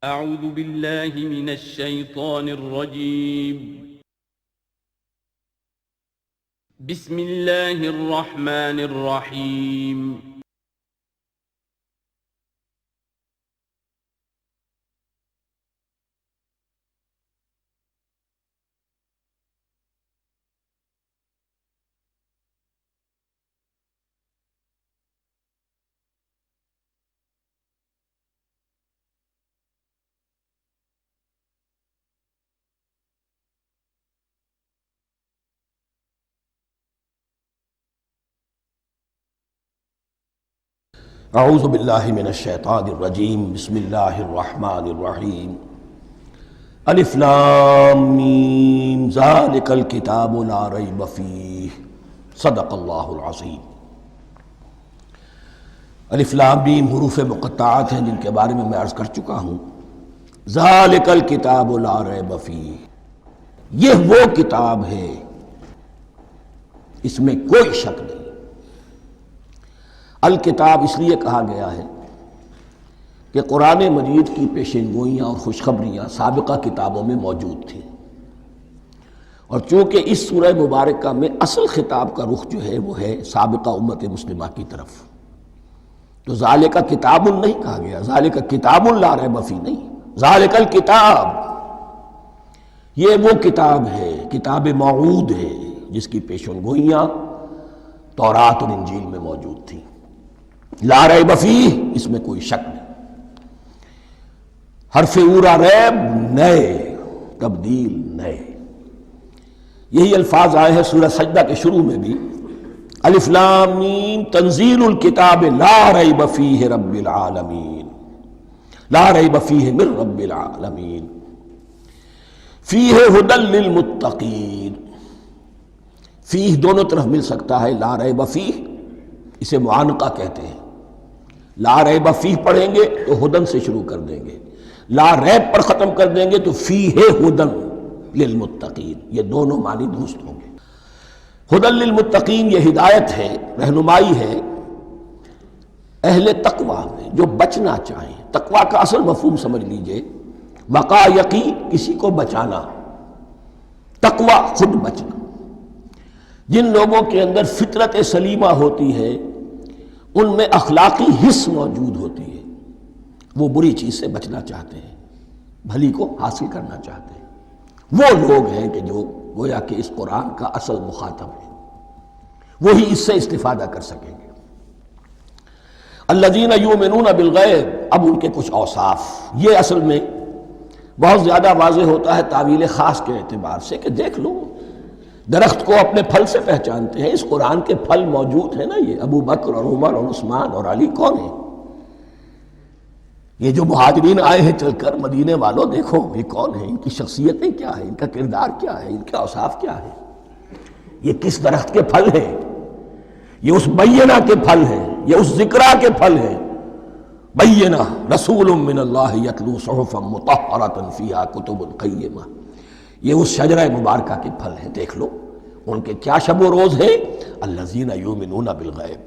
اعوذ باللہ من الشیطان الرجیم بسم اللہ الرحمن الرحیم اعوذ باللہ من الشیطان الرجیم بسم اللہ الرحمن الرحیم الف لام میم ذالک الکتاب لا ریب فیہ صدق اللہ العظیم۔ الف لام میم حروف مقطعات ہیں جن کے بارے میں عرض کر چکا ہوں۔ ذالک الکتاب لا ریب فیہ، یہ وہ کتاب ہے اس میں کوئی شک نہیں۔ الکتاب اس لیے کہا گیا ہے کہ قرآن مجید کی پیشین گوئیاں اور خوشخبریاں سابقہ کتابوں میں موجود تھیں، اور چونکہ اس سورہ مبارکہ میں اصل خطاب کا رخ جو ہے وہ ہے سابقہ امت مسلمہ کی طرف، تو ذالک کتاب نہیں کہا گیا، ذالک کتاب لا ریب فیہ نہیں، ذالک الکتاب یہ وہ کتاب ہے، کتاب موعود ہے جس کی پیشین گوئیاں تورات اور انجیل میں موجود تھیں۔ لا ریب فیہ، اس میں کوئی شک نہیں۔ حرف اورا ریب نئے، تبدیل نئے، یہی الفاظ آئے ہیں سورہ سجدہ کے شروع میں بھی، الف لام میم تنزیل الکتاب لا ریب فیہ رب العالمین، لا ریب فیہ من رب العالمین، فیہ ھدی للمتقین۔ فیہ دونوں طرف مل سکتا ہے، لا ریب فیہ اسے معانقہ کہتے ہیں، لا ریب فیہ پڑھیں گے تو ہدن سے شروع کر دیں گے، لا ریب پر ختم کر دیں گے تو فیہ ہدن للمتقین، یہ دونوں معنی درست ہوں گے۔ ہدن للمتقین یہ ہدایت ہے، رہنمائی ہے اہل تقویٰ میں جو بچنا چاہیں۔ تقویٰ کا اصل مفہوم سمجھ لیجئے، وقا یقی کسی کو بچانا، تقویٰ خود بچنا۔ جن لوگوں کے اندر فطرت سلیمہ ہوتی ہے ان میں اخلاقی حس موجود ہوتی ہے، وہ بری چیز سے بچنا چاہتے ہیں، بھلی کو حاصل کرنا چاہتے ہیں۔ وہ لوگ ہیں کہ جو گویا کہ اس قرآن کا اصل مخاطب ہے، وہی اس سے استفادہ کر سکیں گے۔ الذین یؤمنون بالغیب، اب ان کے کچھ اوصاف، یہ اصل میں بہت زیادہ واضح ہوتا ہے تعویل خاص کے اعتبار سے کہ دیکھ لو درخت کو اپنے پھل سے پہچانتے ہیں، اس قرآن کے پھل موجود ہیں نا، یہ ابو بکر اور عمر اور عثمان اور علی کون ہیں؟ یہ جو مہاجرین آئے ہیں چل کر، مدینے والوں دیکھو یہ کون ہیں، ان کی شخصیتیں کیا ہیں، ان کا کردار کیا ہے، ان کے اوصاف کیا ہے، یہ کس درخت کے پھل ہیں، یہ اس بینہ کے پھل ہیں، یہ اس ذکرہ کے پھل ہیں۔ بینہ رسول من اللہ یتلو صحفا مطہرۃ فیہا کتب قیمہ، یہ اس شجرہ مبارکہ کے پھل ہیں۔ دیکھ لو ان کے کیا شب و روز ہے، الذین یؤمنون بالغیب،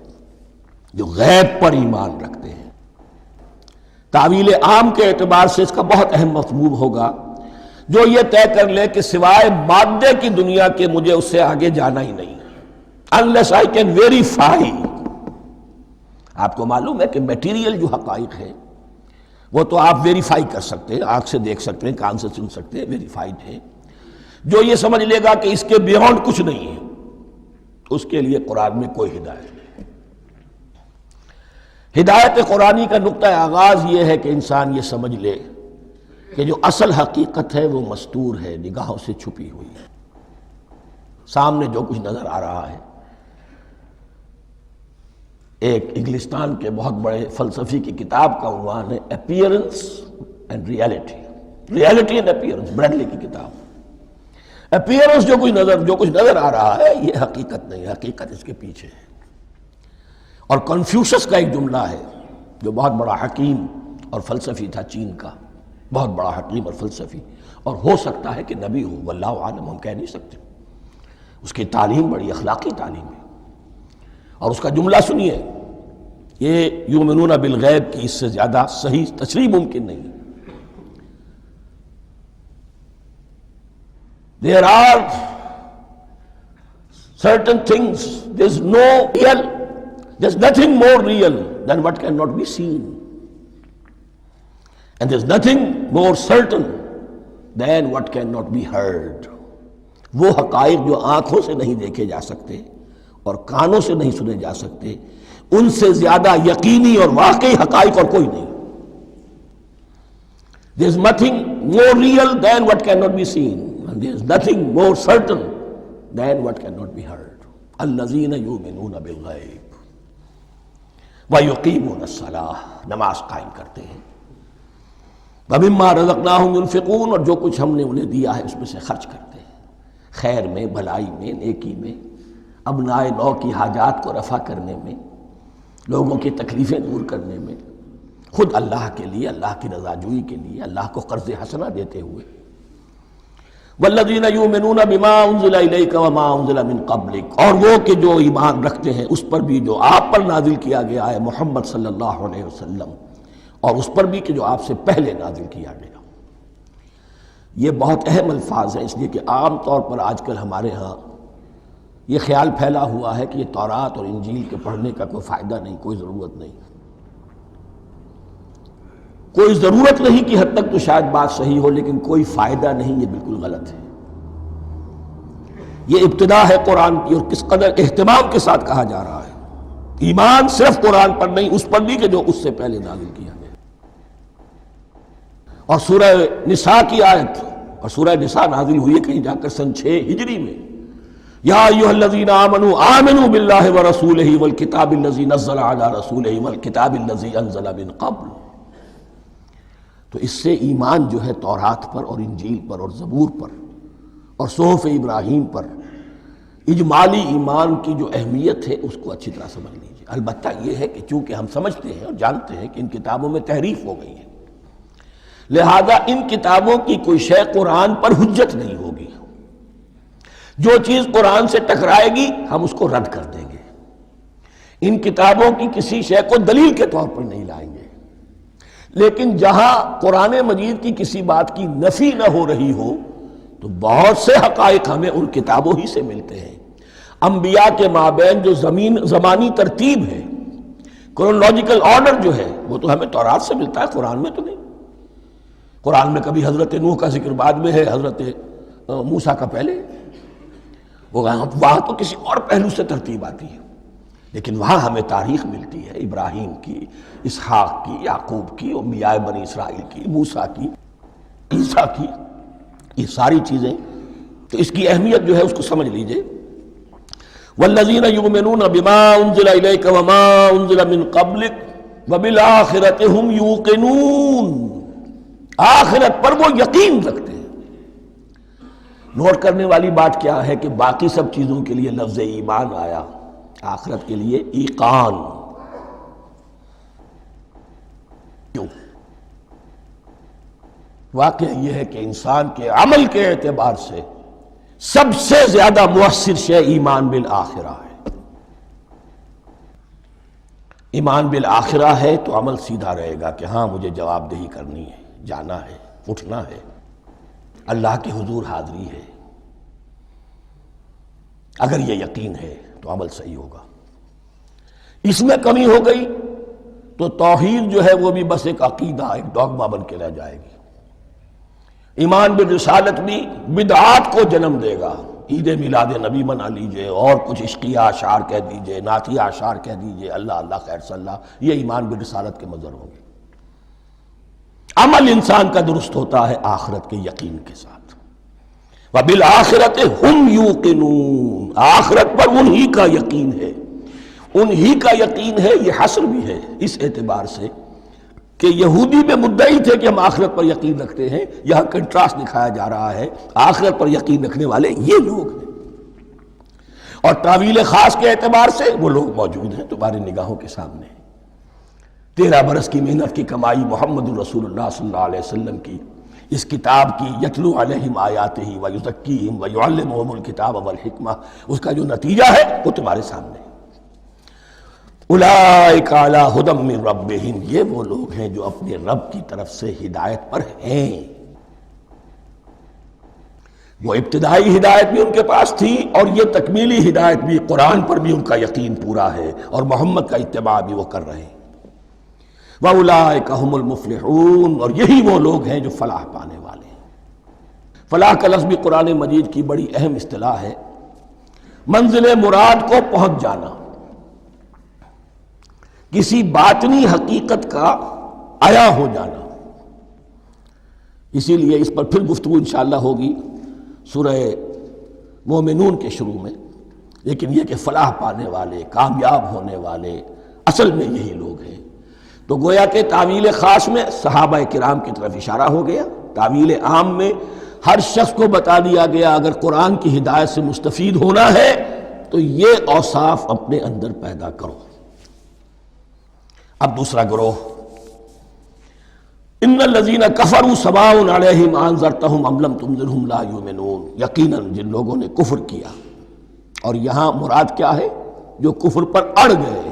جو غیب پر ایمان رکھتے ہیں۔ تعویل عام کے اعتبار سے اس کا بہت اہم مفہوم ہوگا، جو یہ طے کر لے کہ سوائے مادے کی دنیا کے مجھے اس سے آگے جانا ہی نہیں، unless I can verify۔ آپ کو معلوم ہے کہ میٹیریل جو حقائق ہیں وہ تو آپ ویریفائی کر سکتے ہیں، آنکھ سے دیکھ سکتے ہیں، کان سے سن سکتے ہیں، ویریفائڈ ہے۔ جو یہ سمجھ لے گا کہ اس کے بیونڈ کچھ نہیں ہے، اس کے لیے قرآن میں کوئی ہدایت نہیں۔ ہدایت قرآنی کا نقطہ آغاز یہ ہے کہ انسان یہ سمجھ لے کہ جو اصل حقیقت ہے وہ مستور ہے، نگاہوں سے چھپی ہوئی ہے۔ سامنے جو کچھ نظر آ رہا ہے، ایک انگلستان کے بہت بڑے فلسفی کی کتاب کا عنوان ہے appearance and reality, reality and appearance, Bradley کی کتاب۔ اپیئرنس جو کچھ نظر آ رہا ہے یہ حقیقت نہیں، حقیقت اس کے پیچھے ہے۔ اور کنفیوشس کا ایک جملہ ہے جو بہت بڑا حکیم اور فلسفی تھا، چین کا بہت بڑا حکیم اور فلسفی، اور ہو سکتا ہے کہ نبی ہو، واللہ عالم، ہم کہہ نہیں سکتے۔ اس کی تعلیم بڑی اخلاقی تعلیم ہے، اور اس کا جملہ سنیے، یہ یؤمنون بالغیب کی اس سے زیادہ صحیح تشریح ممکن نہیں ہے۔ There are certain things, there's nothing more real than what cannot be seen. And there's nothing more certain than what cannot be heard. وہ حقائق جو آنکھوں سے نہیں دیکھے جا سکتے اور کانوں سے نہیں سنے جا سکتے، ان سے زیادہ یقینی اور واقعی حقائق اور کوئی نہیں. There's nothing more real than what cannot be seen, and there's nothing more certain than what cannot be heard. الذین یؤمنون بالغیب ویقیمون الصلاۃ، نماز قائم کرتے ہیں، ومما رزقناہم ينفقون، اور جو کچھ ہم نے انہیں دیا ہے اس میں سے خرچ کرتے ہیں، خیر میں، بھلائی میں، نیکی میں، ابنائے نو کی حاجات کو رفع کرنے میں، لوگوں کی تکلیفیں دور کرنے میں، خود اللہ کے لیے، اللہ کی رضا جوئی کے لیے، اللہ کو قرض حسنہ دیتے ہوئے. والذین یؤمنون بما انزل الیک وما انزل من قبلک، اور وہ کہ جو ایمان رکھتے ہیں اس پر بھی جو آپ پر نازل کیا گیا ہے محمد صلی اللہ علیہ وسلم، اور اس پر بھی کہ جو آپ سے پہلے نازل کیا گیا. یہ بہت اہم الفاظ ہیں، اس لیے کہ عام طور پر آج کل ہمارے ہاں یہ خیال پھیلا ہوا ہے کہ یہ تورات اور انجیل کے پڑھنے کا کوئی فائدہ نہیں، کوئی ضرورت نہیں. کوئی ضرورت نہیں کی حد تک تو شاید بات صحیح ہو، لیکن کوئی فائدہ نہیں، یہ بالکل غلط ہے. یہ ابتدا ہے قرآن کی، اور کس قدر اہتمام کے ساتھ کہا جا رہا ہے. ایمان صرف قرآن پر نہیں، اس پر بھی کہ جو اس سے پہلے نازل کیا گیا. اور سورہ نساء کی آیت، اور سورہ نساء نازل ہوئی ہے کہیں جا کر سن 6 ہجری میں، یا ایھا الذین آمنوا آمنوا باللہ ورسولہ والکتاب الذی نزل علی رسولہ والکتاب الذی انزل من قبل. تو اس سے ایمان جو ہے تورات پر اور انجیل پر اور زبور پر اور صحف ابراہیم پر، اجمالی ایمان کی جو اہمیت ہے اس کو اچھی طرح سمجھ لیجیے. البتہ یہ ہے کہ چونکہ ہم سمجھتے ہیں اور جانتے ہیں کہ ان کتابوں میں تحریف ہو گئی ہے، لہذا ان کتابوں کی کوئی شے قرآن پر حجت نہیں ہوگی. جو چیز قرآن سے ٹکرائے گی ہم اس کو رد کر دیں گے. ان کتابوں کی کسی شے کو دلیل کے طور پر نہیں لائیں گے. لیکن جہاں قرآن مجید کی کسی بات کی نفی نہ ہو رہی ہو تو بہت سے حقائق ہمیں ان کتابوں ہی سے ملتے ہیں. انبیاء کے مابین جو زمانی ترتیب ہے، کرونالوجیکل آرڈر جو ہے، وہ تو ہمیں تورات سے ملتا ہے، قرآن میں تو نہیں. قرآن میں کبھی حضرت نوح کا ذکر بعد میں ہے، حضرت موسیٰ کا پہلے. وہاں تو کسی اور پہلو سے ترتیب آتی ہے، لیکن وہاں ہمیں تاریخ ملتی ہے ابراہیم کی، اسحاق کی، یعقوب کی، انبیاء بنی اسرائیل کی، موسیٰ کی، عیسیٰ کی. یہ ساری چیزیں، تو اس کی اہمیت جو ہے اس کو سمجھ لیجئے. والذین یؤمنون بما انزل الیک وما انزل من قبلک وبالآخرۃ ھم یوقنون، آخرت پر وہ یقین رکھتے ہیں. نوٹ کرنے والی بات کیا ہے کہ باقی سب چیزوں کے لیے لفظ ایمان آیا، آخرت کے لیے ایقان. کیوں؟ واقعہ یہ ہے کہ انسان کے عمل کے اعتبار سے سب سے زیادہ مؤثر شے ایمان بالآخرہ ہے. ایمان بالآخرہ ہے تو عمل سیدھا رہے گا کہ ہاں مجھے جواب دہی کرنی ہے، جانا ہے، اٹھنا ہے، اللہ کے حضور حاضری ہے. اگر یہ یقین ہے تو عمل صحیح ہوگا. اس میں کمی ہو گئی تو توحید جو ہے وہ بھی بس ایک عقیدہ، ایک ڈوگما بن کے رہ جائے گی. ایمان بالرسالت بھی بدعات کو جنم دے گا. عید میلاد نبی منا لیجئے، اور کچھ عشقیہ اشعار کہہ دیجئے، نعتیہ اشعار کہہ دیجئے، اللہ اللہ خیر صلی اللہ، یہ ایمان بالرسالت کے مظہر ہوں گے. عمل انسان کا درست ہوتا ہے آخرت کے یقین کے ساتھ. وَبِالْآخِرَةِ هُمْ يُوقِنُونَ، آخرت پر انہی کا یقین ہے، انہی کا یقین ہے. یہ حصر بھی ہے اس اعتبار سے کہ یہودی میں مدعی تھے کہ ہم آخرت پر یقین رکھتے ہیں، یہاں کنٹراسٹ دکھایا جا رہا ہے، آخرت پر یقین رکھنے والے یہ لوگ ہیں. اور تعویل خاص کے اعتبار سے وہ لوگ موجود ہیں تمہاری نگاہوں کے سامنے. 13 برس کی محنت کی کمائی محمد الرسول اللہ صلی اللہ علیہ وسلم کی، اس کتاب کی، یتلو علیہم آیاتہ ویزکیہم ویعلمہم الکتاب والحکمہ، اس کا جو نتیجہ ہے وہ تمہارے سامنے. اولئک علی ھدی من ربہم، یہ وہ لوگ ہیں جو اپنے رب کی طرف سے ہدایت پر ہیں. وہ ابتدائی ہدایت بھی ان کے پاس تھی اور یہ تکمیلی ہدایت بھی، قرآن پر بھی ان کا یقین پورا ہے اور محمد کا اتباع بھی وہ کر رہے ہیں۔ وَأُولَٰئِكَ هُمُ الْمُفْلِحُونَ، اور یہی وہ لوگ ہیں جو فلاح پانے والے ہیں۔ فلاح کا لفظ بھی قرآن مجید کی بڑی اہم اصطلاح ہے، منزل مراد کو پہنچ جانا، کسی باطنی حقیقت کا عیا ہو جانا۔ اسی لیے اس پر پھر گفتگو انشاءاللہ ہوگی سورہ مومنون کے شروع میں، لیکن یہ کہ فلاح پانے والے، کامیاب ہونے والے اصل میں یہی لوگ ہیں۔ تو گویا کہ تعویل خاص میں صحابہ کرام کی طرف اشارہ ہو گیا، تعویل عام میں ہر شخص کو بتا دیا گیا اگر قرآن کی ہدایت سے مستفید ہونا ہے تو یہ اوصاف اپنے اندر پیدا کرو۔ اب دوسرا گروہ، ان الذین کفروا سواء علیہم انذرتہم ام لم تنذرہم لا یؤمنون، یقیناً جن لوگوں نے کفر کیا، اور یہاں مراد کیا ہے؟ جو کفر پر اڑ گئے ہیں۔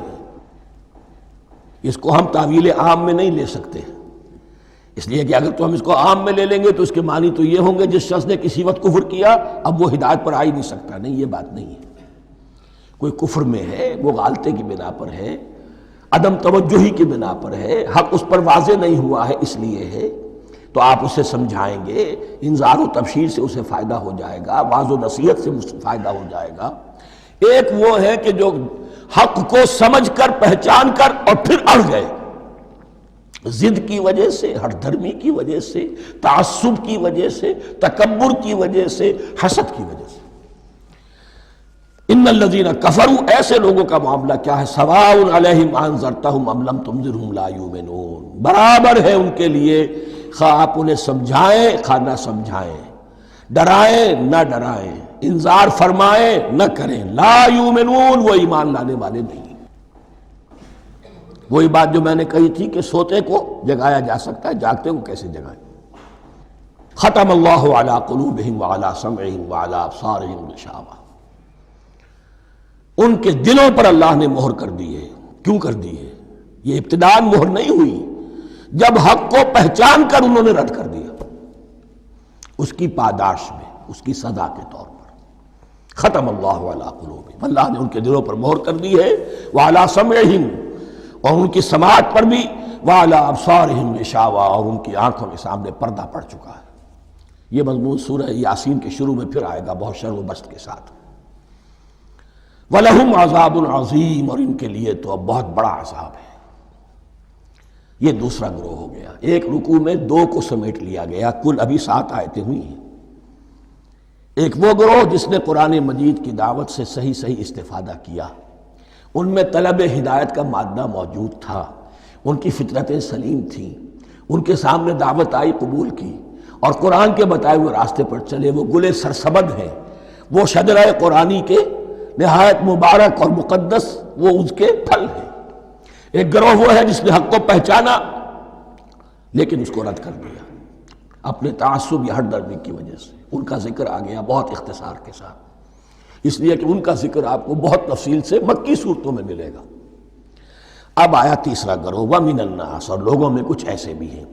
اس کو ہم تعویل عام میں نہیں لے سکتے، اس لیے کہ اگر تو ہم اس کو عام میں لے لیں گے تو اس کے معنی تو یہ ہوں گے جس شخص نے کسی وقت کفر کیا اب وہ ہدایت پر آ ہی نہیں سکتا۔ نہیں، یہ بات نہیں ہے۔ کوئی کفر میں ہے، وہ غالطے کی بنا پر ہے، عدم توجہی کی بنا پر ہے، حق اس پر واضح نہیں ہوا ہے اس لیے ہے، تو آپ اسے سمجھائیں گے، انذار و تبشیر سے اسے فائدہ ہو جائے گا، واعظ و نصیحت سے فائدہ ہو جائے گا۔ ایک وہ ہے کہ جو حق کو سمجھ کر، پہچان کر اور پھر اڑ گئے، ضد کی وجہ سے، ہٹ دھرمی کی وجہ سے، تعصب کی وجہ سے، تکبر کی وجہ سے، حسد کی وجہ سے۔ ان الذین کفروا، ایسے لوگوں کا معاملہ کیا ہے؟ سواء علیہم انذرتہم ام لم تنذرہم لا یؤمنون، برابر ہے ان کے لیے خواہ آپ انہیں سمجھائیں خواہ نہ سمجھائیں، ڈرائیں نہ ڈرائیں، انذار فرمائیں نہ کریں، لا یؤمنون، وہ ایمان لانے والے نہیں۔ وہی بات جو میں نے کہی تھی کہ سوتے کو جگایا جا سکتا ہے، جاگتے کو کیسے جگائیں؟ ختم اللہ علی قلوبہم وعلی سمعہم وعلی ابصارہم غشاوہ، ان کے دلوں پر اللہ نے مہر کر دی ہے۔ کیوں کر دی ہے؟ یہ ابتداءً مہر نہیں ہوئی، جب حق کو پہچان کر انہوں نے رد کر دیا، اس کی پاداش میں، اس کی سزا کے طور پر۔ ختم اللہ علی قلوبہم، اللہ نے ان کے دلوں پر مہر کر دی ہے، وعلی سمعہم، اور ان کی سماعت پر بھی، وعلی ابصارہم غشاوہ، اور ان کی آنکھوں کے سامنے پردہ پڑ چکا ہے۔ یہ مضمون سورہ یاسین کے شروع میں پھر آئے گا بہت شر و بست کے ساتھ۔ وَلَهُمْ عَذَابٌ عَظِيمٌ، اور ان کے لیے تو اب بہت بڑا عذاب ہے۔ یہ دوسرا گروہ ہو گیا، ایک رکوع میں دو کو سمیٹ لیا گیا، کل ابھی 7 آیتیں ہوئی ہیں۔ ایک وہ گروہ جس نے قرآن مجید کی دعوت سے صحیح صحیح استفادہ کیا، ان میں طلب ہدایت کا مادہ موجود تھا، ان کی فطرتیں سلیم تھیں، ان کے سامنے دعوت آئی، قبول کی، اور قرآن کے بتائے ہوئے راستے پر چلے۔ وہ گلے سرسبد ہیں، وہ شجرہ قرآنی کے نہایت مبارک اور مقدس وہ اس کے پھل ہیں۔ ایک گروہ وہ ہے جس نے حق کو پہچانا لیکن اس کو رد کر دیا اپنے تعصب یا ہٹ درمی کی وجہ سے۔ ان کا ذکر آ گیا بہت اختصار کے ساتھ، اس لیے کہ ان کا ذکر آپ کو بہت تفصیل سے مکی صورتوں میں ملے گا۔ اب آیا تیسرا گروہ، وَمِنَ النَّاسِ، اور لوگوں میں کچھ ایسے بھی ہیں،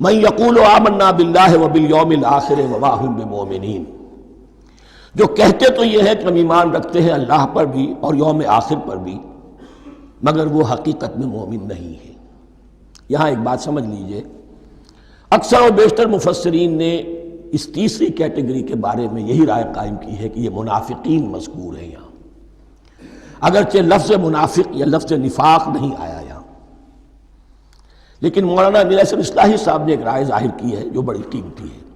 مَن يَقُولُ آمَنَّا بِاللَّهِ وَبِالْيَوْمِ الْآخِرِ وَمَا هُم بِمُؤْمِنِينَ، جو کہتے تو یہ ہے کہ ہم ایمان رکھتے ہیں اللہ پر بھی اور یوم آخر پر بھی، مگر وہ حقیقت میں مومن نہیں ہے۔ یہاں ایک بات سمجھ لیجئے، اکثر و بیشتر مفسرین نے اس تیسری کیٹیگری کے بارے میں یہی رائے قائم کی ہے کہ یہ منافقین مذکور ہیں یہاں، اگرچہ لفظ منافق یا لفظ نفاق نہیں آیا یہاں، لیکن مولانا امیر احسن اصلاحی صاحب نے ایک رائے ظاہر کی ہے جو بڑی قیمتی ہے،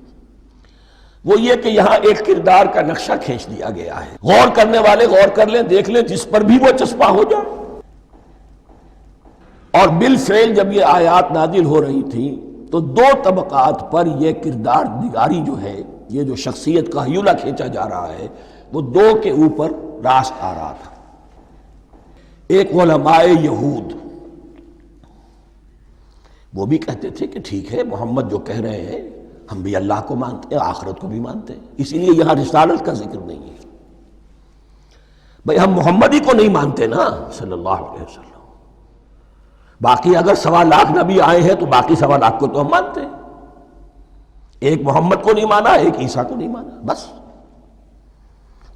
وہ یہ کہ یہاں ایک کردار کا نقشہ کھینچ دیا گیا ہے۔ غور کرنے والے غور کر لیں، دیکھ لیں، جس پر بھی وہ چسپاں ہو جائے۔ اور بالفعل جب یہ آیات نازل ہو رہی تھیں تو دو طبقات پر یہ کردار نگاری جو ہے، یہ جو شخصیت کا ہیولہ کھینچا جا رہا ہے، وہ دو کے اوپر راست آ رہا تھا۔ ایک علماء یہود، وہ بھی کہتے تھے کہ ٹھیک ہے محمد جو کہہ رہے ہیں ہم بھی اللہ کو مانتے ہیں، آخرت کو بھی مانتے ہیں، اسی لیے یہاں رسالت کا ذکر نہیں ہے۔ بھئی ہم محمد ہی کو نہیں مانتے نا صلی اللہ علیہ وسلم، باقی اگر 1.25 لاکھ نبی آئے ہیں تو باقی 1.25 لاکھ کو تو ہم مانتے ہیں۔ ایک محمد کو نہیں مانا، ایک عیسیٰ کو نہیں مانا، بس۔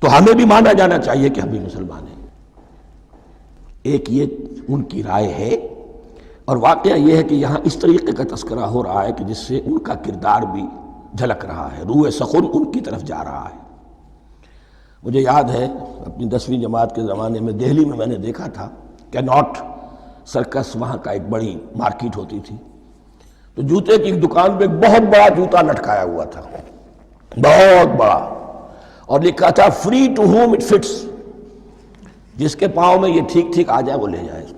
تو ہمیں بھی مانا جانا چاہیے کہ ہم بھی مسلمان ہیں۔ ایک یہ ان کی رائے ہے، اور واقعہ یہ ہے کہ یہاں اس طریقے کا تذکرہ ہو رہا ہے کہ جس سے ان کا کردار بھی جھلک رہا ہے، روح سخن ان کی طرف جا رہا ہے۔ مجھے یاد ہے اپنی 10ویں جماعت کے زمانے میں دہلی میں نے دیکھا تھا کہ ناٹ سرکس، وہاں کا ایک بڑی مارکیٹ ہوتی تھی، تو جوتے کی ایک دکان پہ ایک بہت بڑا جوتا لٹکایا ہوا تھا، بہت بڑا، اور لکھا تھا free to home it fits, جس کے پاؤں میں یہ ٹھیک ٹھیک آ جائے وہ لے جائے اس کو۔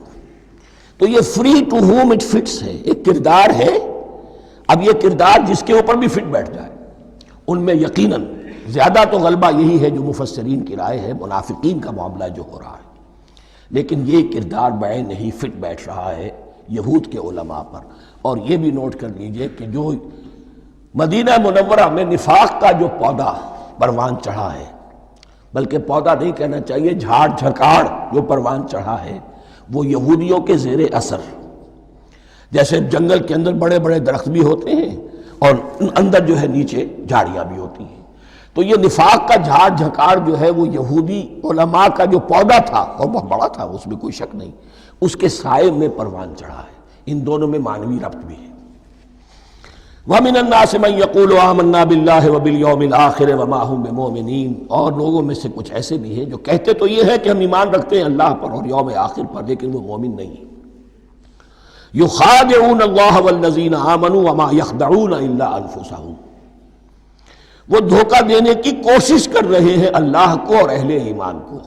تو یہ free to home it fits ہے، ایک کردار ہے۔ اب یہ کردار جس کے اوپر بھی فٹ بیٹھ جائے، ان میں یقیناً زیادہ تو غلبہ یہی ہے جو مفسرین کی رائے ہے، منافقین کا معاملہ جو ہو رہا ہے، لیکن یہ کردار بعین نہیں فٹ بیٹھ رہا ہے یہود کے علماء پر۔ اور یہ بھی نوٹ کر لیجئے کہ جو مدینہ منورہ میں نفاق کا جو پودا پروان چڑھا ہے، بلکہ پودا نہیں کہنا چاہیے، جھاڑ جھکاڑ جو پروان چڑھا ہے، وہ یہودیوں کے زیر اثر، جیسے جنگل کے اندر بڑے بڑے درخت بھی ہوتے ہیں اور اندر جو ہے نیچے جھاڑیاں بھی ہوتی ہیں، تو یہ نفاق کا جھاڑ جھکاڑ جو ہے وہ یہودی علماء کا جو پودا تھا، اور بہت بڑا تھا، اس میں کوئی شک نہیں، اس کے سائے میں پروان چڑھا ہے۔ ان دونوں میں معنوی ربط بھی ہے۔ وَمِنَ النَّاسِ مَن يَقُولُ آمَنَّا بِاللَّهِ وَبِالْيَوْمِ الْآخِرِ وَمَا هُم بِمُؤْمِنِينَ، اور لوگوں میں سے کچھ ایسے بھی ہیں جو کہتے تو یہ ہے کہ ہم ایمان رکھتے ہیں اللہ پر اور یوم آخر پر، لیکن وہ مومن نہیں ہیں۔ يُخَادِعُونَ اللَّهَ وَالَّذِينَ آمَنُوا وَمَا يَخْدَعُونَ إِلَّا أَنفُسَهُمْ، وہ دھوکہ دینے کی کوشش کر رہے ہیں اللہ کو اور اہل ایمان کو۔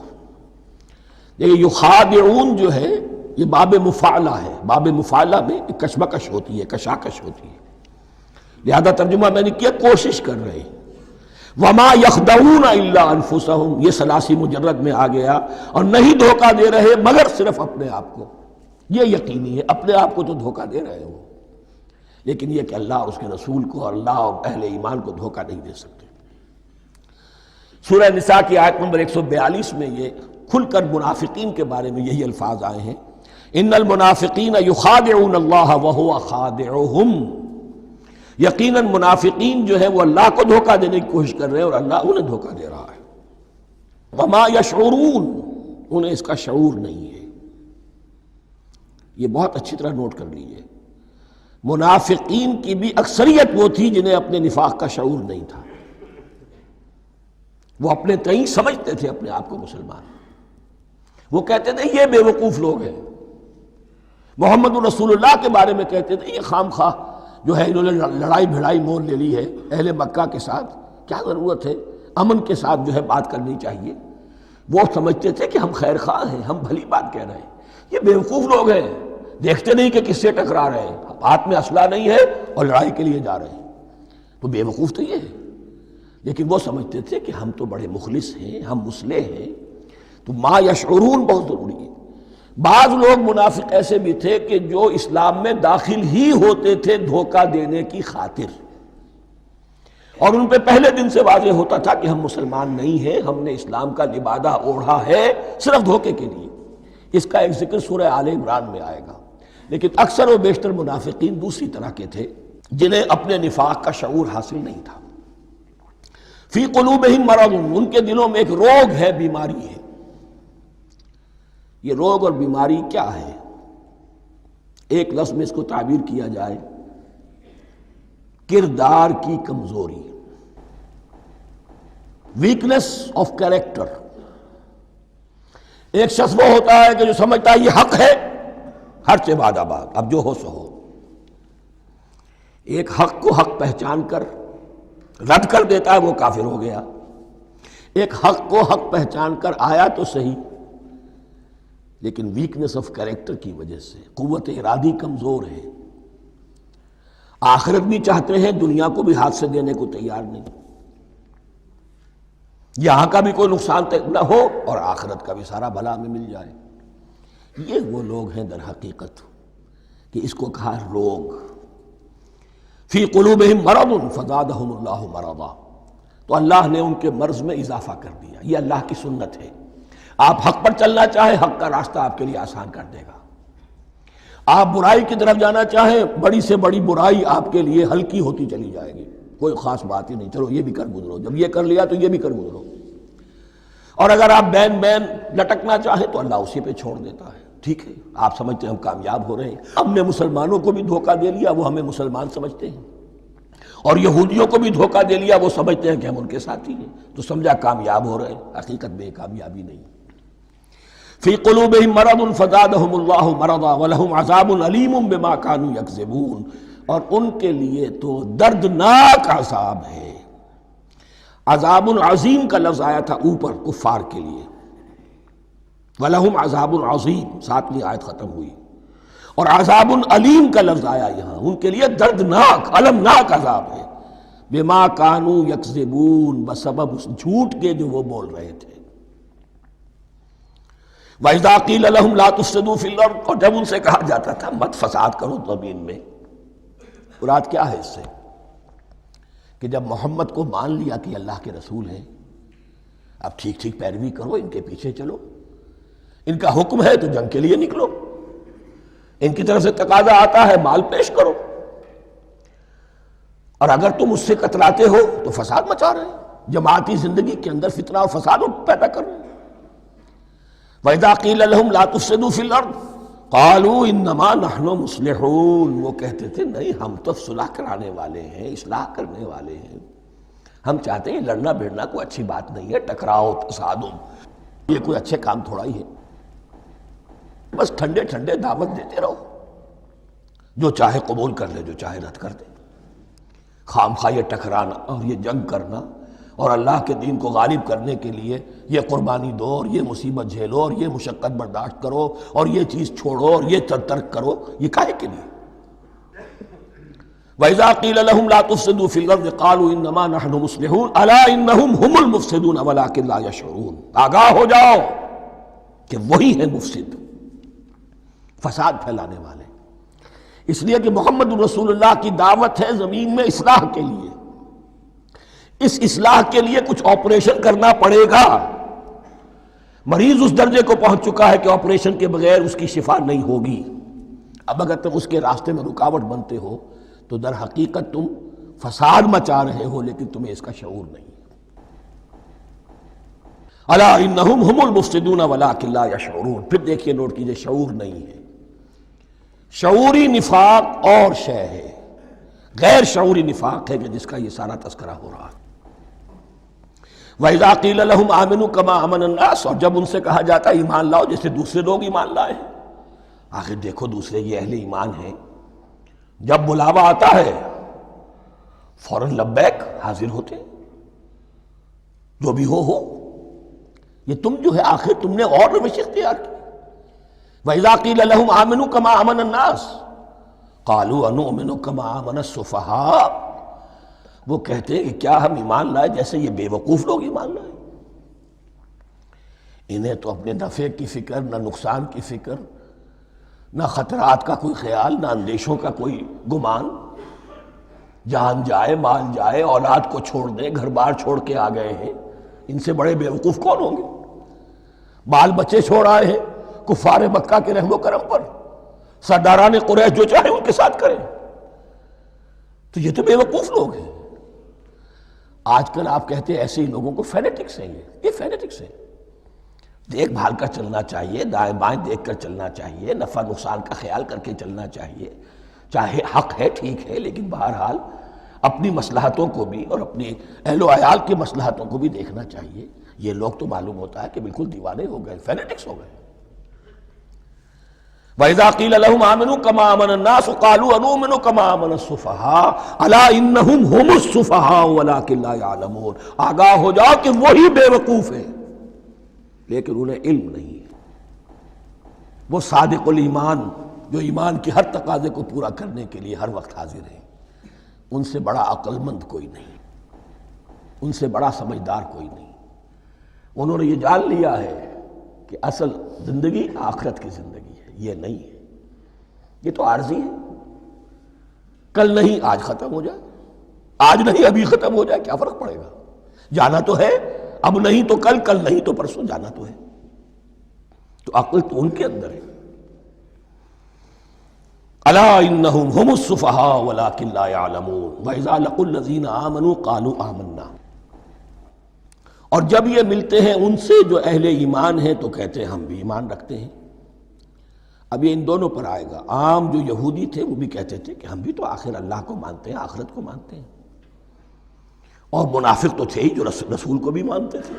دیکھیں یخادعون جو ہے یہ باب مفعلہ ہے، باب مفعلہ میں کشمکش ہوتی ہے، کشاکش ہوتی ہے، لہذا ترجمہ میں نے کیا کوشش کر رہے ہیں۔ وما یخدعون الا انفسهم، یہ ثلاثی مجرد میں آ گیا، اور نہیں دھوکہ دے رہے مگر صرف اپنے آپ کو۔ یہ یقینی ہے اپنے آپ کو تو دھوکہ دے رہے ہو، لیکن یہ کہ اللہ اور اس کے رسول کو اور اللہ اور اہل ایمان کو دھوکہ نہیں دے سکتے۔ سورہ نساء کی آیت نمبر 142 میں یہ کھل کر منافقین کے بارے میں یہی الفاظ آئے ہیں، ان المنافقین یخادعون اللہ وہو خادعہم، یقیناً منافقین جو ہے وہ اللہ کو دھوکہ دینے کی کوشش کر رہے ہیں اور اللہ انہیں دھوکہ دے رہا ہے۔ وما یشعرون، انہیں اس کا شعور نہیں ہے۔ یہ بہت اچھی طرح نوٹ کر لیجئے، منافقین کی بھی اکثریت وہ تھی جنہیں اپنے نفاق کا شعور نہیں تھا، وہ اپنے تئیں سمجھتے تھے اپنے آپ کو مسلمان، وہ کہتے تھے یہ بے وقوف لوگ ہیں، محمد رسول اللہ کے بارے میں کہتے تھے یہ خام خواہ جو ہے انہوں نے لڑائی بھڑائی مول لے لی ہے اہل مکہ کے ساتھ، کیا ضرورت ہے، امن کے ساتھ جو ہے بات کرنی چاہیے۔ وہ سمجھتے تھے کہ ہم خیر خواہ ہیں، ہم بھلی بات کہہ رہے ہیں، یہ بے وقوف لوگ ہیں، دیکھتے نہیں کہ کس سے ٹکرا رہے ہیں، ہاتھ میں اسلحہ نہیں ہے اور لڑائی کے لیے جا رہے ہیں، تو بے وقوف تو یہ ہے۔ لیکن وہ سمجھتے تھے کہ ہم تو بڑے مخلص ہیں، ہم مصلح ہیں، تو ما یشعرون بہت ضروری ہے۔ بعض لوگ منافق ایسے بھی تھے کہ جو اسلام میں داخل ہی ہوتے تھے دھوکہ دینے کی خاطر، اور ان پہ پہلے دن سے واضح ہوتا تھا کہ ہم مسلمان نہیں ہیں، ہم نے اسلام کا لبادہ اوڑھا ہے صرف دھوکے کے لیے۔ اس کا ایک ذکر سورہ آل عمران میں آئے گا، لیکن اکثر و بیشتر منافقین دوسری طرح کے تھے جنہیں اپنے نفاق کا شعور حاصل نہیں تھا۔ فی قلوبہم مرض، ان کے دلوں میں ایک روگ ہے، بیماری ہے۔ یہ روگ اور بیماری کیا ہے؟ ایک لفظ میں اس کو تعبیر کیا جائے، کردار کی کمزوری، ویکنس آف کیریکٹر۔ ایک شخص وہ ہوتا ہے کہ جو سمجھتا ہے یہ حق ہے، ہر سے بعد آباد، اب جو ہو سو ہو۔ ایک حق کو حق پہچان کر رد کر دیتا ہے، وہ کافر ہو گیا۔ ایک حق کو حق پہچان کر آیا تو صحیح، لیکن ویکنس آف کیریکٹر کی وجہ سے قوت ارادی کمزور ہے، آخرت بھی چاہتے ہیں، دنیا کو بھی ہاتھ سے دینے کو تیار نہیں، یہاں کا بھی کوئی نقصان نہ ہو اور آخرت کا بھی سارا بھلا میں مل جائے۔ یہ وہ لوگ ہیں در حقیقت کہ اس کو کہا روگ۔ فی قلوبہم مرض فزادہم اللہ مرضا، تو اللہ نے ان کے مرض میں اضافہ کر دیا۔ یہ اللہ کی سنت ہے، آپ حق پر چلنا چاہیں حق کا راستہ آپ کے لیے آسان کر دے گا، آپ برائی کی طرف جانا چاہیں بڑی سے بڑی برائی آپ کے لیے ہلکی ہوتی چلی جائے گی، کوئی خاص بات ہی نہیں، چلو یہ بھی کر گزرو، جب یہ کر لیا تو یہ بھی کر گزرو۔ اور اگر آپ بین بین لٹکنا چاہیں تو اللہ اسی پہ چھوڑ دیتا ہے۔ ٹھیک ہے، آپ سمجھتے ہیں ہم کامیاب ہو رہے ہیں، ہم نے مسلمانوں کو بھی دھوکہ دے لیا، وہ ہمیں مسلمان سمجھتے ہیں، اور یہودیوں کو بھی دھوکہ دے لیا، وہ سمجھتے ہیں کہ ہم ان کے ساتھی ہیں، تو سمجھا کامیاب ہو رہے ہیں، حقیقت میں کامیابی نہیں۔ فی قلوبہم مرض فزادہم اللہ مرضا ولہم عذاب علیم بما کانوا یکذبون، اور ان کے لیے تو دردناک عذاب ہے۔ عذاب عظیم کا لفظ آیا تھا اوپر کفار کے لیے، وَلَهُمْ عَذَابٌ عَظِيمٌ، 7ویں آیت ختم ہوئی، اور عذاب علیم کا لفظ آیا یہاں، ان کے لیے دردناک المناک عذاب ہے، بما کانوا یکذبون، بسبب اس جھوٹ کے جو وہ بول رہے تھے۔ وَإِذَا قِيلَ لَهُمْ لَا تُفْسِدُوا فِي الْأَرْضِ، اور جب ان سے کہا جاتا تھا مت فساد کرو زمین میں۔ مراد کیا ہے اس سے؟ کہ جب محمد کو مان لیا کہ اللہ کے رسول ہیں، اب ٹھیک ٹھیک پیروی کرو، ان کے پیچھے چلو، ان کا حکم ہے تو جنگ کے لیے نکلو، ان کی طرف سے تقاضا آتا ہے مال پیش کرو، اور اگر تم اس سے کتراتے ہو تو فساد مچا رہے ہیں، جماعتی زندگی کے اندر فتنہ اور فساد پیدا کر رہے ہیں۔ وَإِذَا قِيلَ لَهُمْ لَا تُفْسِدُوا فِي الْأَرْضِ قَالُوا إِنَّمَا نَحْنُ مُصْلِحُونَ، وہ کہتے تھے نہیں ہم تو صلح کرانے والے ہیں، اصلاح کرنے والے ہیں، ہم چاہتے ہیں لڑنا بھیڑنا کوئی اچھی بات نہیں ہے، ٹکراؤ تصادم یہ کوئی اچھے کام تھوڑا ہی ہے، بس ٹھنڈے ٹھنڈے دعوت دیتے رہو، جو چاہے قبول کر لے جو چاہے رد کر دے، خام خواہ یہ ٹکرانا اور یہ جنگ کرنا اور اللہ کے دین کو غالب کرنے کے لیے یہ قربانی دو اور یہ مصیبت جھیلو اور یہ مشقت برداشت کرو اور یہ چیز چھوڑو اور یہ ترک کرو، یہ کاہے کے لیے؟ وَإِذَا قِيلَ لَهُمْ لَا تُفْسِدُوا فِي الْأَرْضِ قَالُوا إِنَّمَا نَحْنُ مُصْلِحُونَ أَلَا إِنَّهُمْ هُمُ الْمُفْسِدُونَ وَلَكِنْ لَا يَشْعُرُونَ، آگاہ ہو جاؤ کہ وہی ہے مفسد، فساد پھیلانے والے، اس لیے کہ محمد رسول اللہ کی دعوت ہے زمین میں اصلاح کے لیے، اس اصلاح کے لیے کچھ آپریشن کرنا پڑے گا، مریض اس درجے کو پہنچ چکا ہے کہ آپریشن کے بغیر اس کی شفا نہیں ہوگی، اب اگر تم اس کے راستے میں رکاوٹ بنتے ہو تو در حقیقت تم فساد مچا رہے ہو، لیکن تمہیں اس کا شعور نہیں۔ الا انہم ہم المفسدون ولکن لا یشعرون، پھر دیکھیے نوٹ کیجئے، شعور نہیں ہے، شعوری نفاق اور شے ہے، غیر شعوری نفاق ہے کہ جس کا یہ سارا تذکرہ ہو رہا ہے۔ وَإِذَا قِيلَ لَهُمْ آمِنُوا كَمَا آمَنَ النَّاسُ، اور جب ان سے کہا جاتا ہے ایمان لاؤ جیسے دوسرے لوگ ایمان لائے ہیں، آخر دیکھو دوسرے یہ اہل ایمان ہیں، جب بلاوا آتا ہے فوراً لبیک حاضر ہوتے، جو بھی ہو یہ تم جو ہے آخر تم نے اور روش اختیار کی۔ وَإِذَا قِيلَ لَهُمْ آمِنُوا كَمَا آمَنَ النَّاسُ قَالُوا أَنُؤْمِنُ كَمَا آمَنَ السُّفَهَاءُ، وہ کہتے ہیں کہ کیا ہم ایمان لائے جیسے یہ بے وقوف لوگ ایمان لائے، انہیں تو اپنے نفع کی فکر، نہ نقصان کی فکر، نہ خطرات کا کوئی خیال، نہ اندیشوں کا کوئی گمان، جان جائے مال جائے، اولاد کو چھوڑ دیں، گھر بار چھوڑ کے آ گئے ہیں، ان سے بڑے بے وقوف کون ہوں گے؟ بال بچے چھوڑ آئے ہیں کفار مکہ کے رحم و کرم پر، سرداران قریش جو چاہے ان کے ساتھ کریں، تو یہ تو بے وقوف لوگ ہیں۔ آج کل آپ کہتے ہیں ایسے ہی لوگوں کو فینیٹکس ہیں، یہ فینیٹکس ہیں، دیکھ بھال کر چلنا چاہیے، دائیں بائیں دیکھ کر چلنا چاہیے، نفع نقصان کا خیال کر کے چلنا چاہیے، چاہے حق ہے ٹھیک ہے، لیکن بہرحال اپنی مصلحتوں کو بھی اور اپنی اہل و عیال کی مصلحتوں کو بھی دیکھنا چاہیے۔ یہ لوگ تو معلوم ہوتا ہے کہ بالکل دیوانے ہو گئے، فینیٹکس ہو گئے۔ وَإِذَا قِيلَ لَهُمْ آمِنُوا كَمَا آمَنَ النَّاسُ قَالُوا أَنُؤْمِنُ كَمَا آمَنَ السُّفَهَاءُ أَلَا إِنَّهُمْ هُمُ السُّفَهَاءُ وَلَكِنْ لَا يَعْلَمُونَ، آگاہ ہو جاؤ کہ وہی بے وقوف ہیں لیکن انہیں علم نہیں ہے۔ وہ صادق الایمان جو ایمان کی ہر تقاضے کو پورا کرنے کے لیے ہر وقت حاضر ہیں، ان سے بڑا عقل مند کوئی نہیں، ان سے بڑا سمجھدار کوئی نہیں۔ انہوں نے یہ جان لیا ہے کہ اصل زندگی آخرت کی زندگی ہے، یہ نہیں ہے، یہ تو عارضی ہے، کل نہیں آج ختم ہو جائے، آج نہیں ابھی ختم ہو جائے، کیا فرق پڑے گا؟ جانا تو ہے، اب نہیں تو کل، کل نہیں تو پرسوں، جانا تو ہے۔ تو عقل تو ان کے اندر ہے۔ الا انہم هم السفہاء ولکن لا یعلمون واذا لقوا الذین آمنوا قالوا آمنا، اور جب یہ ملتے ہیں ان سے جو اہل ایمان ہیں تو کہتے ہیں ہم بھی ایمان رکھتے ہیں۔ اب یہ ان دونوں پر آئے گا۔ عام جو یہودی تھے وہ بھی کہتے تھے کہ ہم بھی تو آخر اللہ کو مانتے ہیں، آخرت کو مانتے ہیں، اور منافق تو تھے ہی جو رسول کو بھی مانتے تھے۔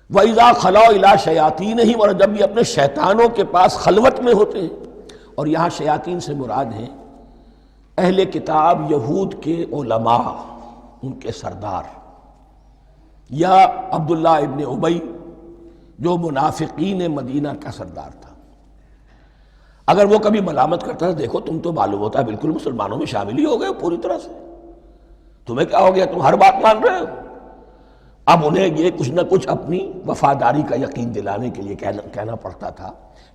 وَإِذَا خَلَوْا إِلَىٰ شَيَاطِينِهِمْ، اور جب یہ اپنے شیطانوں کے پاس خلوت میں ہوتے ہیں، اور یہاں شیاطین سے مراد ہیں اہل کتاب یہود کے علماء، ان کے سردار، یا عبداللہ ابن ابی جو منافقین مدینہ کا سردار تھا۔ اگر وہ کبھی ملامت کرتا ہے دیکھو تم تو معلوم ہوتا ہے بالکل مسلمانوں میں شامل ہی ہو گئے پوری طرح سے، تمہیں کیا ہو گیا، تم ہر بات مان رہے ہو۔ اب انہیں یہ کچھ نہ کچھ اپنی وفاداری کا یقین دلانے کے لیے کہنا پڑتا تھا،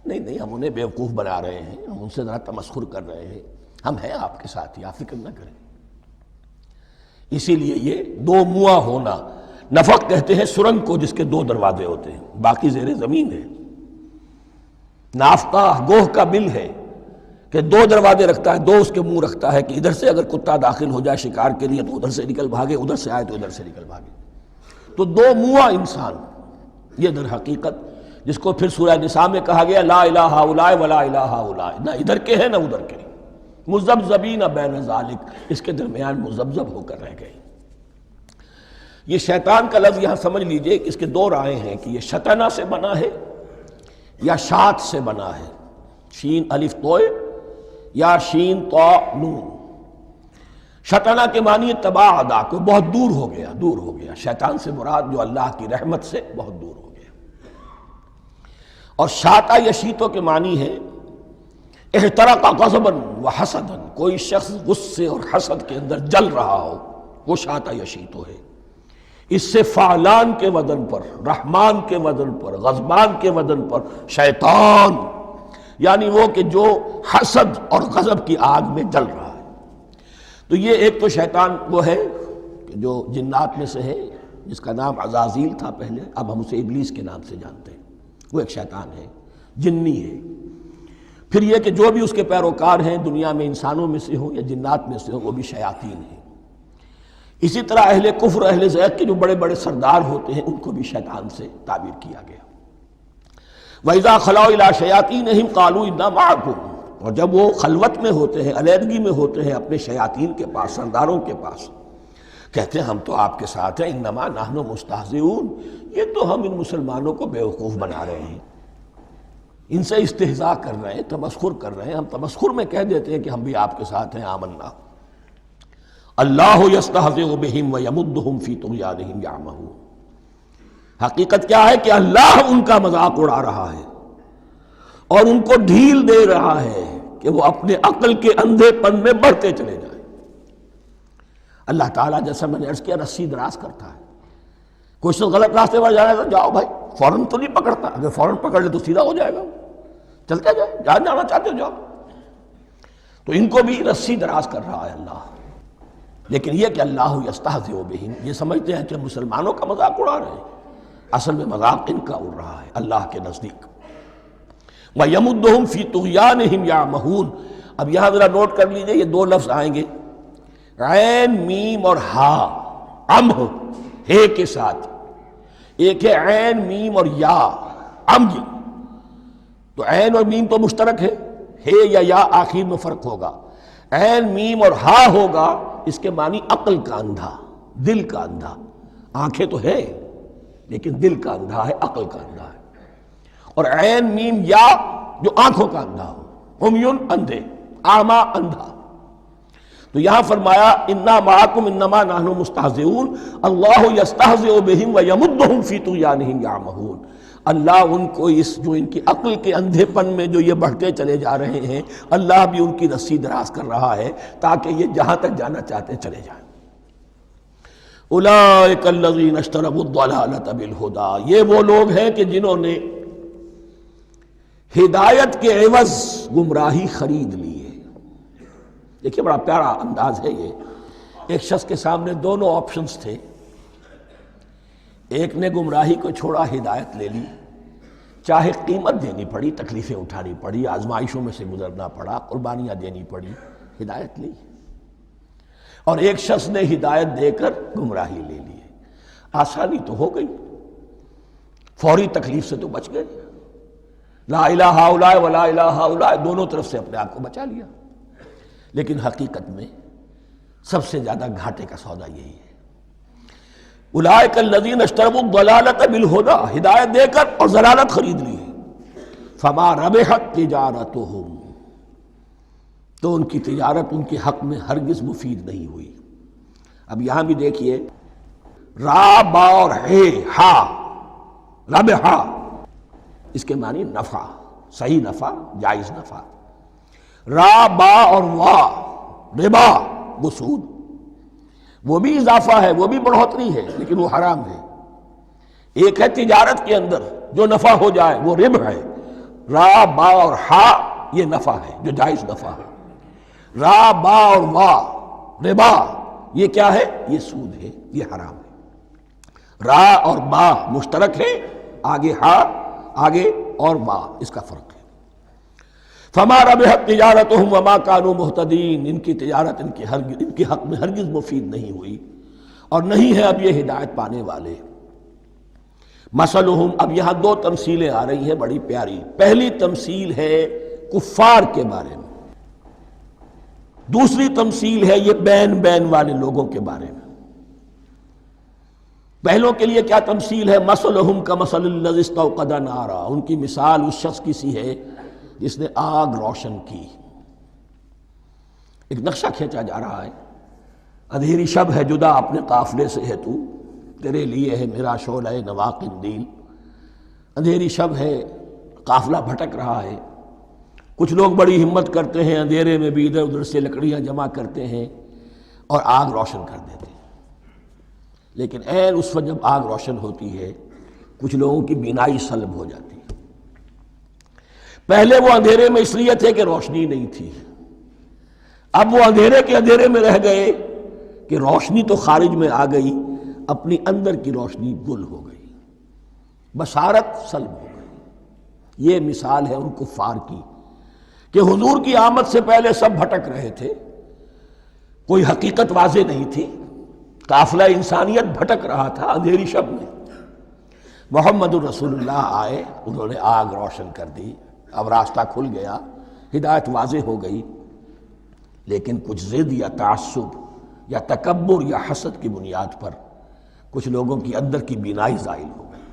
نہیں ہم انہیں بیوقوف بنا رہے ہیں، ہم ان سے ذرا تمسخر کر رہے ہیں، ہم ہیں آپ کے ساتھ ہی، آپ فکر نہ کریں۔ اسی لیے یہ دو منہ ہونا، نفق کہتے ہیں سرنگ کو جس کے دو دروازے ہوتے ہیں، باقی زیر زمین ہے۔ نافقہ گوہ کا بل ہے کہ دو دروازے رکھتا ہے، دو اس کے منہ رکھتا ہے کہ ادھر سے اگر کتا داخل ہو جائے شکار کے لیے تو ادھر سے نکل بھاگے، ادھر سے آئے تو ادھر سے نکل بھاگے۔ تو دو منہ انسان، یہ در حقیقت جس کو پھر سورہ نساء میں کہا گیا لا الہ ہؤلاء ولا الہ ہؤلاء، نہ ادھر کے ہیں نہ ادھر کے، مذبذبین بین ذالک، اس کے درمیان مذبذب ہو کر رہ گئے۔ یہ شیطان کا لفظ یہاں سمجھ لیجئے کہ اس کے دو رائے ہیں کہ یہ شطنہ سے بنا ہے یا شات سے بنا ہے، شین الف توئے یا شین تو نون۔ شطنہ کے معنی تباعدا، کو بہت دور ہو گیا، دور ہو گیا۔ شیطان سے مراد جو اللہ کی رحمت سے بہت دور ہو گیا۔ اور شاتا یشیتو کے معنی ہے احترق غضبا وحسدا، کوئی شخص غصے اور حسد کے اندر جل رہا ہو، وہ شاتا یشیتو ہے۔ اس سے فعلان کے وزن پر، رحمان کے وزن پر، غضبان کے وزن پر شیطان، یعنی وہ کہ جو حسد اور غضب کی آگ میں جل رہا ہے۔ تو یہ ایک تو شیطان وہ ہے کہ جو جنات میں سے ہے، جس کا نام عزازیل تھا پہلے، اب ہم اسے ابلیس کے نام سے جانتے ہیں، وہ ایک شیطان ہے، جنی ہے۔ پھر یہ کہ جو بھی اس کے پیروکار ہیں دنیا میں انسانوں میں سے ہوں یا جنات میں سے ہوں، وہ بھی شیاطین ہیں۔ اسی طرح اہل کفر، اہل زیغ کے جو بڑے بڑے سردار ہوتے ہیں ان کو بھی شیطان سے تعبیر کیا گیا۔ وَإِذَا خَلَوْا إِلَىٰ شَيَاطِينِهِمْ قَالُوا إِنَّا مَعَكُمْ، اور جب وہ خلوت میں ہوتے ہیں، علیحدگی میں ہوتے ہیں اپنے شیاطین کے پاس، سرداروں کے پاس، کہتے ہیں ہم تو آپ کے ساتھ ہیں، انما نحن مستہزئون، یہ تو ہم ان مسلمانوں کو بیوقوف بنا رہے ہیں، ان سے استہزاء کر رہے ہیں، تمسخر کر رہے ہیں۔ ہم تمسخر میں کہہ دیتے ہیں کہ ہم بھی آپ کے ساتھ ہیں، آمنا۔ اللہ یستہزئ بہم ویمدہم فی طغیانہم یعمہون، حقیقت کیا ہے کہ اللہ ان کا مذاق اڑا رہا ہے اور ان کو ڈھیل دے رہا ہے کہ وہ اپنے عقل کے اندھے پن میں بڑھتے چلے جائیں۔ اللہ تعالیٰ جیسا میں نے عرض کیا رسی دراز کرتا ہے، کوئی شخص غلط راستے پر جانا ہے تو جاؤ بھائی، فوراً تو نہیں پکڑتا، اگر فوراً پکڑ لے تو سیدھا ہو جائے گا، چلتے جائے، جہاں جانا چاہتے ہو جاؤ۔ تو ان کو بھی رسی دراز کر رہا ہے اللہ، لیکن یہ کہ اللہ یستہزئ بہم، یہ سمجھتے ہیں کہ مسلمانوں کا مذاق اڑا رہے ہیں، اصل میں مذاق ان کا اڑ رہا ہے اللہ کے نزدیک۔ وَيَمُدُّهُمْ فِي طُغْيَانِهِمْ يَعْمَهُونَ، اب یہاں ذرا نوٹ کر لیجئے، یہ دو لفظ آئیں گے، عین میم اور ہا، امہ ہے کے ساتھ، ایک ہے عین میم اور یا، امج، تو عین اور میم تو مشترک ہے یا آخر میں فرق ہوگا، عین میم اور ہا ہوگا، اس کے معنی عقل کا اندھا، دل کا اندھا، آنکھیں تو ہے لیکن دل کا اندھا ہے، عقل کا اندھا ہے۔ اور عین میم یا جو آنکھوں کا اندھا ہو، عمیٌ اندھے، اعمیٰ اندھا۔ تو یہاں فرمایا انا معکم انما نحن مستہزئون، اللہ یستہزئ بہم ویمدہم فی طغیانہم یعمہون، اللہ ان کو اس جو ان کی عقل کے اندھے پن میں جو یہ بڑھتے چلے جا رہے ہیں، اللہ بھی ان کی رسی دراز کر رہا ہے تاکہ یہ جہاں تک جانا چاہتے چلے جائیں۔ اولئک الذین اشتروا الضلالۃ بالہدی، یہ وہ لوگ ہیں کہ جنہوں نے ہدایت کے عوض گمراہی خرید لی ہے۔ دیکھیے بڑا پیارا انداز ہے یہ، ایک شخص کے سامنے دونوں آپشنز تھے، ایک نے گمراہی کو چھوڑا، ہدایت لے لی، چاہے قیمت دینی پڑی، تکلیفیں اٹھانی پڑی، آزمائشوں میں سے گزرنا پڑا، قربانیاں دینی پڑی، ہدایت لی۔ اور ایک شخص نے ہدایت دے کر گمراہی لے لی ہے، آسانی تو ہو گئی، فوری تکلیف سے تو بچ گئے، لا الہ الا اللہ ولا الہ الا اللہ، دونوں طرف سے اپنے آپ کو بچا لیا۔ لیکن حقیقت میں سب سے زیادہ گھاٹے کا سودا یہی ہے، اولئک الذین اشتروا الضلالۃ بالہدی، ہدایت دے کر اور ضلالت خرید لی ہے، فما ربحت تجارتہم، تو ان کی تجارت ان کے حق میں ہرگز مفید نہیں ہوئی۔ اب یہاں بھی دیکھیے، را با اور ہے ہا، ربحا، اس کے معنی نفع، صحیح نفع، جائز نفع۔ را با اور وا، ربا، وہ سود، وہ بھی اضافہ ہے، وہ بھی بڑھوتری ہے، لیکن وہ حرام ہے۔ ایک ہے تجارت کے اندر جو نفع ہو جائے وہ ربح ہے، را با اور ہا یہ نفع ہے جو جائز نفع ہے۔ را با اور وا، ربا، یہ کیا ہے؟ یہ سود ہے، یہ حرام ہے۔ را اور با مشترک ہے، آگے ہا، آگے اور با، اس کا فرق ہے۔ فما ربحت تجارتہم وما کانوا مہتدین، ان کی تجارت ان کے حق میں ہرگز مفید نہیں ہوئی اور نہیں ہے اب یہ ہدایت پانے والے۔ مثلہم، اب یہاں دو تمثیلیں آ رہی ہیں بڑی پیاری۔ پہلی تمثیل ہے کفار کے بارے میں، دوسری تمثیل ہے یہ بین والے لوگوں کے بارے میں۔ پہلوں کے لیے کیا تمثیل ہے؟ مثلہم کمثل الذی استوقد نارا، ان کی مثال اس شخص کی سی ہے جس نے آگ روشن کی۔ ایک نقشہ کھینچا جا رہا ہے، اندھیری شب ہے جدا اپنے قافلے سے ہے تو، تیرے لیے ہے میرا شعلہ نوا قندیل۔ اندھیری شب ہے، قافلہ بھٹک رہا ہے، کچھ لوگ بڑی ہمت کرتے ہیں، اندھیرے میں بھی ادھر ادھر سے لکڑیاں جمع کرتے ہیں اور آگ روشن کر دیتے ہیں۔ لیکن عین اس وقت جب آگ روشن ہوتی ہے کچھ لوگوں کی بینائی سلب ہو جاتی ہے۔ پہلے وہ اندھیرے میں اس لیے تھے کہ روشنی نہیں تھی، اب وہ اندھیرے کے اندھیرے میں رہ گئے کہ روشنی تو خارج میں آ گئی، اپنی اندر کی روشنی گل ہو گئی، بصارت سلب ہو گئی۔ یہ مثال ہے ان کفار کی کہ حضور کی آمد سے پہلے سب بھٹک رہے تھے، کوئی حقیقت واضح نہیں تھی، قافلہ انسانیت بھٹک رہا تھا اندھیری شب میں۔ محمد الرسول اللہ آئے، انہوں نے آگ روشن کر دی، اب راستہ کھل گیا، ہدایت واضح ہو گئی۔ لیکن کچھ ضد یا تعصب یا تکبر یا حسد کی بنیاد پر کچھ لوگوں کی اندر کی بینائی زائل ہو گئی،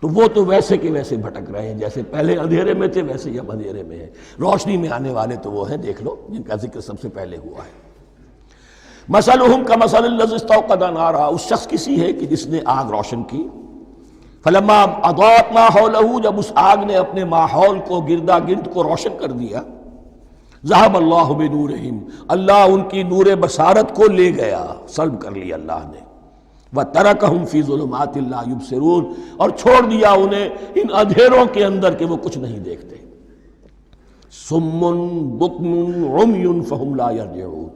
تو وہ تو ویسے کے ویسے بھٹک رہے ہیں، جیسے پہلے اندھیرے میں تھے ویسے ہی اب اندھیرے میں ہیں۔ روشنی میں آنے والے تو وہ ہیں، دیکھ لو جن کا ذکر سب سے پہلے ہوا ہے۔ مثلہم کمثل الذی استوقد نارا، اس شخص کی سی ہے کہ جس نے آگ روشن کی۔ فلما اضاءت ما حولہ، جب اس آگ نے اپنے ماحول کو، گردا گرد کو روشن کر دیا، ذہب اللہ بنورہم، اللہ ان کی نور بصارت کو لے گیا، سلب کر لیا اللہ نے۔ وترکہم فی ظلمات لا یبصرون، اور چھوڑ دیا انہیں ان اندھیروں کے اندر کہ وہ کچھ نہیں دیکھتے۔ صم بکم عمی فہم لا یرجعون،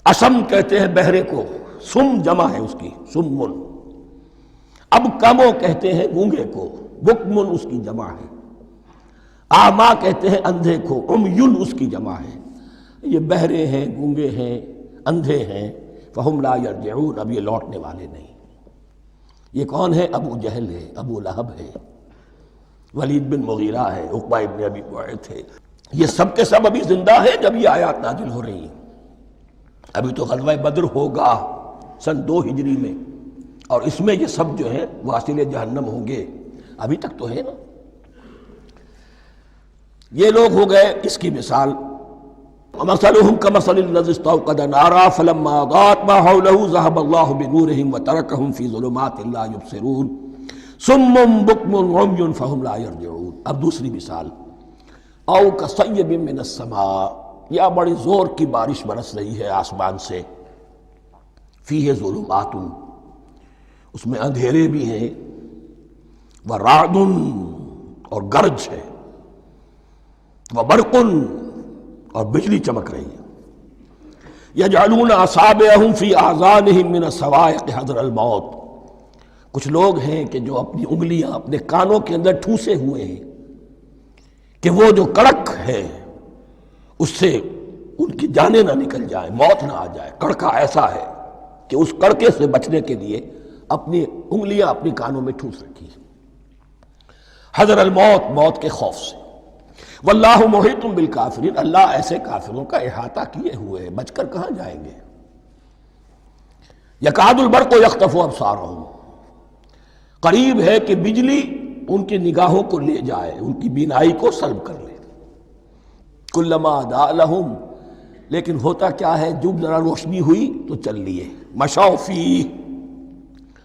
اسم کہتے ہیں بہرے کو، سم جمع ہے اس کی، سمن۔ اب کمو کہتے ہیں گونگے کو، بکمن اس کی جمع ہے۔ آما کہتے ہیں اندھے کو، عمیٌ اس کی جمع ہے۔ یہ بہرے ہیں، گونگے ہیں، اندھے ہیں، فہم لا یرجعون، اب یہ لوٹنے والے نہیں۔ یہ کون ہے؟ ابو جہل ہے، ابو لہب ہے، ولید بن مغیرہ ہے، عقبہ ابن ابی معیط ہے، یہ سب کے سب ابھی زندہ ہیں جب یہ آیات نازل ہو رہی ہیں۔ ابھی تو غزوہ بدر ہوگا سن 2 ہجری میں، اور اس میں یہ سب جو ہیں واصل جہنم ہوں گے، ابھی تک تو ہے نا۔ یہ لوگ ہو گئے اس کی مثال۔ وَمَثَلُهُمْ كَمَثَلِ الَّذِي اسْتَوْقَدَ نَارًا فَلَمَّا أَضَاءَتْ مَا حَوْلَهُ ذَهَبَ اللَّهُ بِنُورِهِمْ وَتَرَكَهُمْ فِي ظُلُمَاتٍ لَا يُبْصِرُونَ صُمٌّ بُكْمٌ عُمْيٌ فَهُمْ لَا يَرْجِعُونَ۔ اب دوسری مثال، أَوْ كَصَيِّبٍ مِّنَ السَّمَاءِ، یا بڑی زور کی بارش برس رہی ہے آسمان سے، فِيهِ ظُلُمَاتٌ، اس میں اندھیرے بھی ہیں، وَرَعْدٌ، اور گرج ہے، وَبَرْقٌ، اور بجلی چمک رہی ہے۔ یجعلون اصابعہم فی آذانہم من الصواعق حذر الموت، کچھ لوگ ہیں کہ جو اپنی انگلیاں اپنے کانوں کے اندر ٹھوسے ہوئے ہیں کہ وہ جو کڑک ہے اس سے ان کی جانیں نہ نکل جائیں، موت نہ آ جائے۔ کڑکا ایسا ہے کہ اس کڑکے سے بچنے کے لیے اپنی انگلیاں اپنی کانوں میں ٹھوس رکھی، حذر الموت، موت کے خوف سے۔ واللہ محیط بالکافرین، اللہ ایسے کافروں کا احاطہ کیے ہوئے ہے، بچ کر کہاں جائیں گے۔ یکاد البرق یخطف ابصارہم، قریب ہے کہ بجلی ان کی نگاہوں کو لے جائے، ان کی بینائی کو سلب کر لے۔ کلما اضاء لہم، لیکن ہوتا کیا ہے، جب ذرا روشنی ہوئی تو چل لیے۔ مشوا فیہ،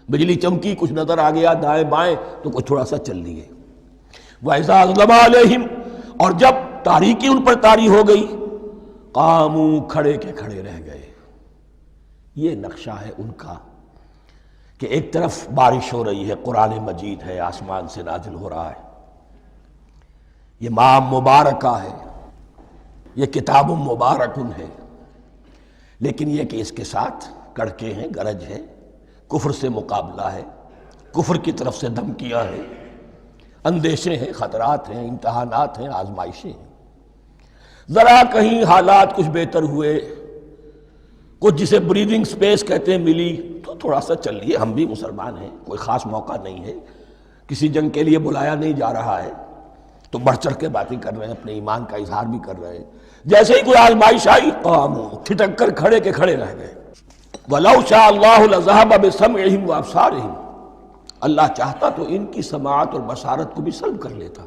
بجلی چمکی، کچھ نظر آ گیا دائیں بائیں تو کچھ تھوڑا سا چل لیے۔ وَإِذَا أَظْلَمَ عَلَيْهِمْ، اور جب تاریکی ان پر طاری ہو گئی، قاموا، کھڑے کے کھڑے رہ گئے۔ یہ نقشہ ہے ان کا کہ ایک طرف بارش ہو رہی ہے، قرآن مجید ہے، آسمان سے نازل ہو رہا ہے، یہ ماہ مبارکہ ہے، یہ کتاب مبارکن ہے، لیکن یہ کہ اس کے ساتھ کڑکے ہیں، گرج ہے، کفر سے مقابلہ ہے، کفر کی طرف سے دھمکیاں ہیں، اندیشے ہیں، خطرات ہیں، امتحانات ہیں، آزمائشیں ہیں۔ ذرا کہیں حالات کچھ بہتر ہوئے، کچھ جسے بریدنگ سپیس کہتے ہیں ملی تو تھوڑا سا چل لیے۔ ہم بھی مسلمان ہیں، کوئی خاص موقع نہیں ہے، کسی جنگ کے لیے بلایا نہیں جا رہا ہے تو بڑھ چڑھ کے باتیں کر رہے ہیں، اپنے ایمان کا اظہار بھی کر رہے ہیں۔ جیسے ہی کوئی آزمائش آئی، قاموا، ٹھٹک کر کھڑے کے کھڑے رہ گئے۔ وَلَوْ شَاءَ اللَّهُ لَذَهَبَ بِسَمْعِهِمْ وَأَبْصَارِهِمْ، اللہ چاہتا تو ان کی سماعت اور بصارت کو بھی سلب کر لیتا،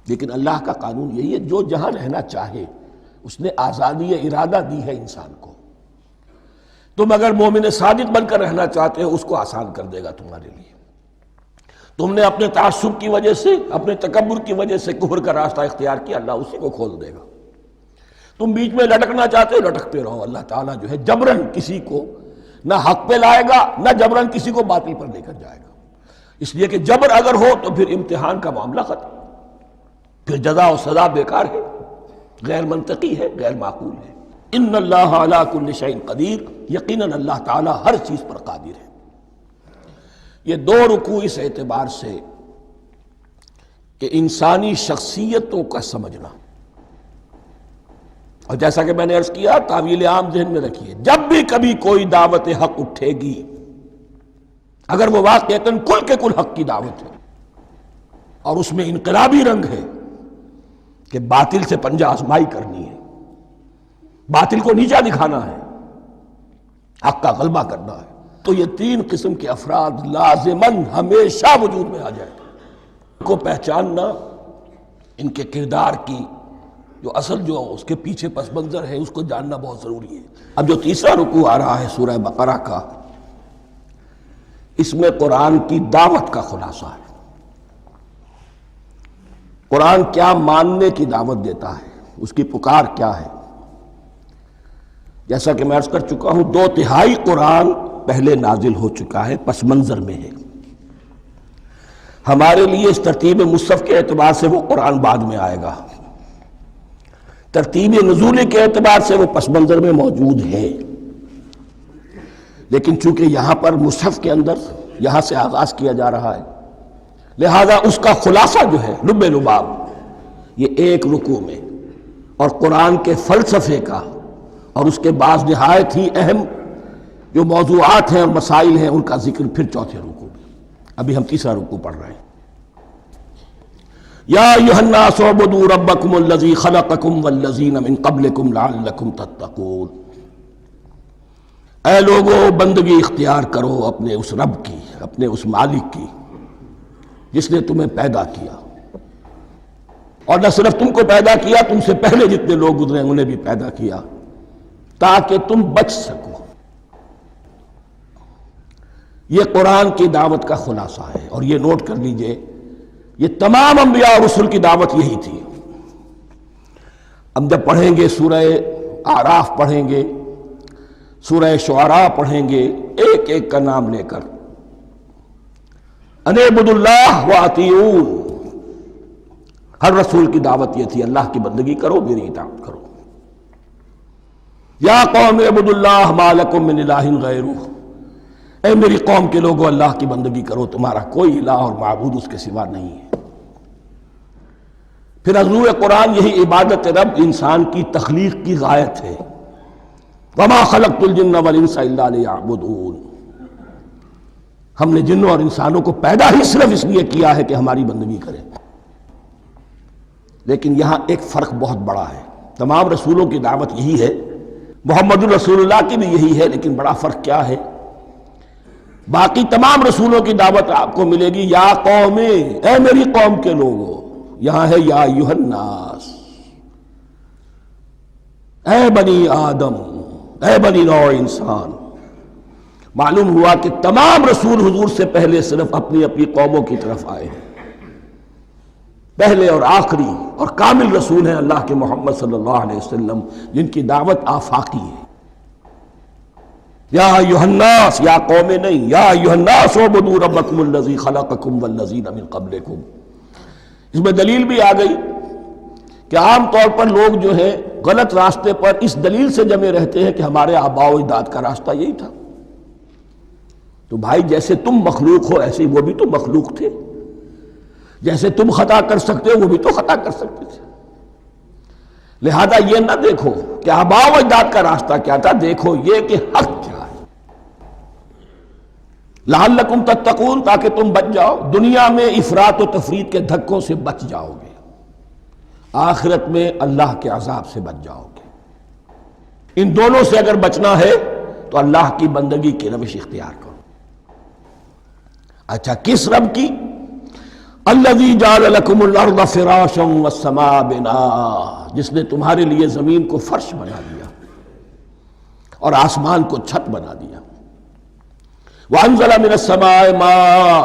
لیکن اللہ کا قانون یہی ہے، جو جہاں رہنا چاہے اس نے آزادی ارادہ دی ہے انسان کو۔ تم اگر مومن صادق بن کر رہنا چاہتے ہو، اس کو آسان کر دے گا تمہارے لیے۔ تم نے اپنے تعصب کی وجہ سے، اپنے تکبر کی وجہ سے کفر کا راستہ اختیار کیا، اللہ اسی کو کھول دے گا۔ تم بیچ میں لٹکنا چاہتے ہو، لٹکتے رہو، اللہ تعالیٰ جو ہے جبراً کسی کو نہ حق پہ لائے گا، نہ جبراً کسی کو باطل پر لے کر جائے گا۔ اس لیے کہ جبر اگر ہو تو پھر امتحان کا معاملہ ختم، پھر جزا و سزا بیکار ہے، غیر منطقی ہے، غیر معقول ہے۔ ان اللہ علی کل شیء قدیر، یقیناً اللہ تعالیٰ ہر چیز پر قادر ہے۔ یہ دو رکوع اس اعتبار سے کہ انسانی شخصیتوں کا سمجھنا، اور جیسا کہ میں نے عرض کیا، تعویل عام ذہن میں رکھیے، جب بھی کبھی کوئی دعوت حق اٹھے گی، اگر وہ واقعتاً کل کے کل حق کی دعوت ہے اور اس میں انقلابی رنگ ہے کہ باطل سے پنجہ آزمائی کرنی ہے، باطل کو نیچا دکھانا ہے، حق کا غلبہ کرنا ہے، تو یہ تین قسم کے افراد لازماً ہمیشہ وجود میں آ جائیں۔ ان کو پہچاننا، ان کے کردار کی جو اصل جو اس کے پیچھے پس منظر ہے اس کو جاننا بہت ضروری ہے۔ اب جو تیسرا رکوع آ رہا ہے سورہ بقرہ کا، اس میں قرآن کی دعوت کا خلاصہ ہے۔ قرآن کیا ماننے کی دعوت دیتا ہے، اس کی پکار کیا ہے۔ جیسا کہ میں عرض کر چکا ہوں، 2/3 قرآن پہلے نازل ہو چکا ہے، پس منظر میں ہے۔ ہمارے لیے اس ترتیب مصحف کے اعتبار سے وہ قرآن بعد میں آئے گا، ترتیب نزول کے اعتبار سے وہ پس منظر میں موجود ہے، لیکن چونکہ یہاں پر مصحف کے اندر یہاں سے آغاز کیا جا رہا ہے، لہذا اس کا خلاصہ جو ہے لب لباب یہ ایک رکوع میں، اور قرآن کے فلسفے کا اور اس کے بعض نہایت ہی اہم جو موضوعات ہیں اور مسائل ہیں ان کا ذکر پھر چوتھے رکوع میں۔ ابھی ہم تیسرا رکوع پڑھ رہے ہیں۔ یا ایھا الناس اعبدوا ربکم الذی خلقکم والذین من قبلکم لعلکم تتقون، اے لوگو بندگی اختیار کرو اپنے اس رب کی، اپنے اس مالک کی جس نے تمہیں پیدا کیا، اور نہ صرف تم کو پیدا کیا، تم سے پہلے جتنے لوگ گزرے انہیں بھی پیدا کیا تاکہ تم بچ سکو۔ یہ قرآن کی دعوت کا خلاصہ ہے، اور یہ نوٹ کر لیجئے، یہ تمام انبیاء اور رسل کی دعوت یہی تھی۔ ہم جب پڑھیں گے سورہ اعراف پڑھیں گے، سورہ شعراء پڑھیں گے، ایک ایک کا نام لے کر ان اعبدوا اللہ واطیعون، ہر رسول کی دعوت یہ تھی، اللہ کی بندگی کرو، میری اطاعت کرو۔ یا قوم اعبدوا اللہ ما لکم من الہ غیرہ، اے میری قوم کے لوگوں اللہ کی بندگی کرو، تمہارا کوئی الہ اور معبود اس کے سوا نہیں ہے۔ پھر حضور قرآن یہی عبادت رب انسان کی تخلیق کی غایت ہے، وما خلقت الجن والانس الا لیعبدون، ہم نے جنوں اور انسانوں کو پیدا ہی صرف اس لیے کیا ہے کہ ہماری بندگی کریں۔ لیکن یہاں ایک فرق بہت بڑا ہے، تمام رسولوں کی دعوت یہی ہے، محمد الرسول اللہ کی بھی یہی ہے، لیکن بڑا فرق کیا ہے؟ باقی تمام رسولوں کی دعوت آپ کو ملے گی یا قوم، اے میری قوم کے لوگوں، یہاں ہے یا ایھا الناس، اے بنی آدم، اے بنی نوع انسان۔ معلوم ہوا کہ تمام رسول حضور سے پہلے صرف اپنی اپنی قوموں کی طرف آئے ہیں، پہلے اور آخری اور کامل رسول ہیں اللہ کے محمد صلی اللہ علیہ وسلم، جن کی دعوت آفاقی ہے۔ یا ایھا الناس، یا قوم نہیں، یا ایھا الناس اعبدوا ربکم الذی خلقکم والذین من قبلکم۔ اس میں دلیل بھی آ گئی کہ عام طور پر لوگ جو ہے غلط راستے پر اس دلیل سے جمے رہتے ہیں کہ ہمارے آباء و اجداد کا راستہ یہی تھا۔ تو بھائی جیسے تم مخلوق ہو ایسے وہ بھی تو مخلوق تھے، جیسے تم خطا کر سکتے ہو وہ بھی تو خطا کر سکتے تھے۔ لہذا یہ نہ دیکھو کہ آباء و اجداد کا راستہ کیا تھا، دیکھو یہ کہ حق کیا ہے، لعلکم تتقون، تاکہ تم بچ جاؤ، دنیا میں افراط و تفریط کے دھکوں سے بچ جاؤ گے، آخرت میں اللہ کے عذاب سے بچ جاؤ گے۔ ان دونوں سے اگر بچنا ہے تو اللہ کی بندگی کی روش اختیار کرو۔ اچھا کس رب کی؟ الذی جعل لکم الارض فراشا والسماء بناء، جس نے تمہارے لیے زمین کو فرش بنا دیا اور آسمان کو چھت بنا دیا۔ وانزل من السماء ماء،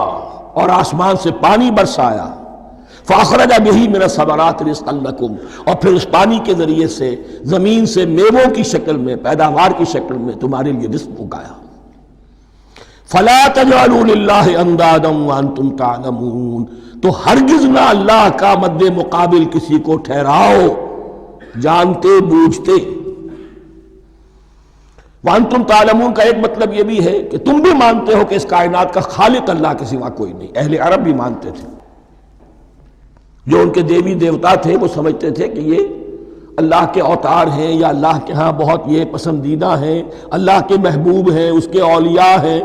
اور آسمان سے پانی برسایا۔ فاخرج بہ من الثمرات رزقا لکم، اور پھر اس پانی کے ذریعے سے زمین سے میووں کی شکل میں، پیداوار کی شکل میں تمہارے لیے رزق اگایا۔ فلا تجعلوا للہ اندادا وانتم تعلمون، تو ہرگز نہ اللہ کا مد مقابل کسی کو ٹھہراؤ جانتے بوجھتے۔ وانتم تعلمون کا ایک مطلب یہ بھی ہے کہ تم بھی مانتے ہو کہ اس کائنات کا خالق اللہ کے سوا کوئی نہیں۔ اہل عرب بھی مانتے تھے، جو ان کے دیوی دیوتا تھے وہ سمجھتے تھے کہ یہ اللہ کے اوتار ہیں، یا اللہ کے ہاں بہت یہ پسندیدہ ہیں، اللہ کے محبوب ہیں، اس کے اولیاء ہیں،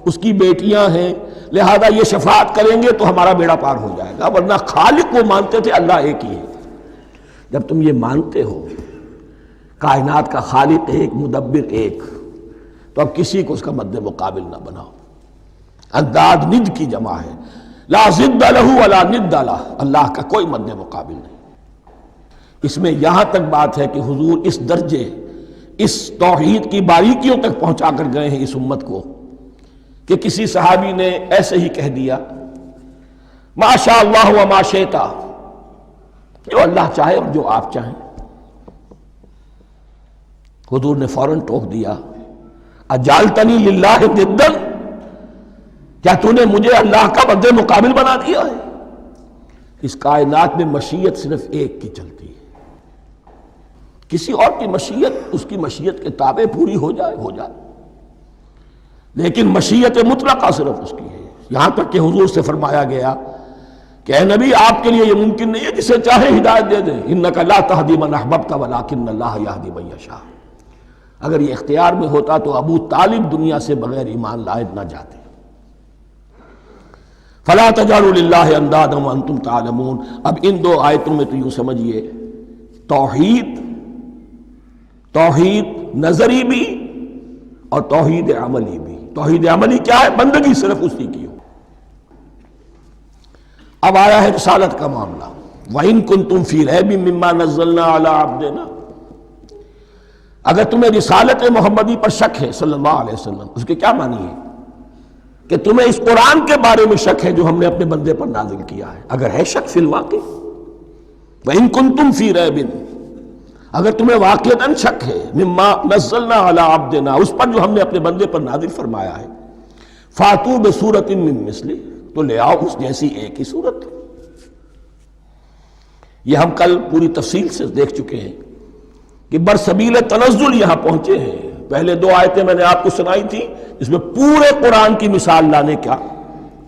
اس کی بیٹیاں ہیں، لہذا یہ شفاعت کریں گے تو ہمارا بیڑا پار ہو جائے گا۔ ورنہ خالق وہ مانتے تھے اللہ ایک ہی ہے۔ جب تم یہ مانتے ہو کائنات کا خالق ایک، مدبر ایک، تو اب کسی کو اس کا مد مقابل نہ بناؤ۔ انداد ند کی جمع ہے، لا ضد لہ ولا ند لہ، اللہ کا کوئی مد مقابل نہیں۔ اس میں یہاں تک بات ہے کہ حضور اس درجے، اس توحید کی باریکیوں تک پہنچا کر گئے ہیں اس امت کو کہ کسی صحابی نے ایسے ہی کہہ دیا ما شاء اللہ و ما شئت، جو اللہ چاہے اور جو آپ چاہیں۔ حضور نے فوراً ٹوک دیا اجعلتنی للہ ندا، کیا تو نے مجھے اللہ کا مد مقابل بنا دیا ہے؟ اس کائنات میں مشیت صرف ایک کی چلتی ہے، کسی اور کی مشیت اس کی مشیت کے تابع پوری ہو جائے ہو جائے، لیکن مشیت مطلقہ صرف اس کی ہے۔ یہاں تک کہ حضور سے فرمایا گیا کہ اے نبی آپ کے لیے یہ ممکن نہیں ہے جسے چاہے ہدایت دے دیں، انک لا تہدی من احببت ولکن اللہ یہدی من یشاء۔ اگر یہ اختیار میں ہوتا تو ابو طالب دنیا سے بغیر ایمان لائے نہ جاتے۔ فلا تجعلوا للہ اندادا وانتم تعلمون۔ اب ان دو آیتوں میں تو یوں سمجھیے توحید نظری بھی اور توحید عملی بھی۔ توحید عملی کیا ہے؟ بندگی صرف اسی کی ہو۔ اب آیا ہے رسالت کا معاملہ، وَإِن كُنتُمْ فِي رَيْبٍ مِّمَّا نَزَّلْنَا عَلَىٰ عَبْدِنَا، اگر تمہیں رسالت محمدی پر شک ہے صلی اللہ علیہ وسلم، اس کے کیا معنی ہے؟ کہ تمہیں اس قرآن کے بارے میں شک ہے جو ہم نے اپنے بندے پر نازل کیا ہے۔ اگر ہے شک فی الواقع، وَإِن كُنتُمْ فِي رَيْبٍ، اگر تمہیں واقعتاً شک ہے مما نزلنا علی عبدنا، اس پر جو ہم نے اپنے بندے پر نازل فرمایا ہے، فاتو بسورۃ من مثلہ، تو لے آؤ اس جیسی ایک ہی صورت۔ یہ ہم کل پوری تفصیل سے دیکھ چکے ہیں کہ برسبیل تنزل یہاں پہنچے ہیں، پہلے 2 آیتیں میں نے آپ کو سنائی تھی، اس میں پورے قرآن کی مثال لانے کا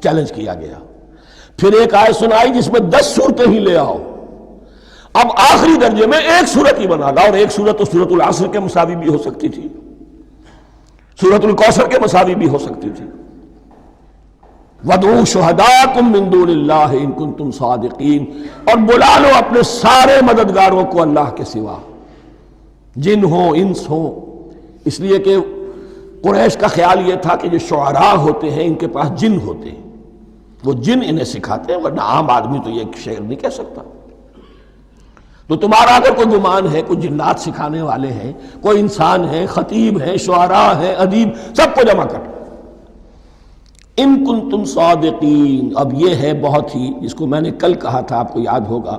چیلنج کیا گیا. پھر ایک آیت سنائی جس میں 10 صورتیں ہی لے آؤ. اب آخری درجے میں ایک صورت ہی بنا لاؤ، اور ایک صورت تو سورۃ العصر کے مساوی بھی ہو سکتی تھی، سورۃ الکوثر کے مساوی بھی ہو سکتی تھی. وَادْعُوا شُهَدَاءَكُم مِّن دُونِ اللَّهِ إِن كُنتُمْ صَادِقِينَ، اور بلا لو اپنے سارے مددگاروں کو اللہ کے سوا، جن ہوں انس ہوں. اس لیے کہ قریش کا خیال یہ تھا کہ جو شعراء ہوتے ہیں ان کے پاس جن ہوتے ہیں، وہ جن انہیں سکھاتے ہیں، ورنہ عام آدمی تو یہ شعر نہیں کہہ سکتا. تو تمہارا اگر کوئی گمان ہے کوئی جنات سکھانے والے ہیں، کوئی انسان ہے، خطیب ہے، شعراء ہے، ادیب، سب کو جمع کر. ان کنتم صادقین. اب یہ ہے بہت ہی، جس کو میں نے کل کہا تھا، آپ کو یاد ہوگا،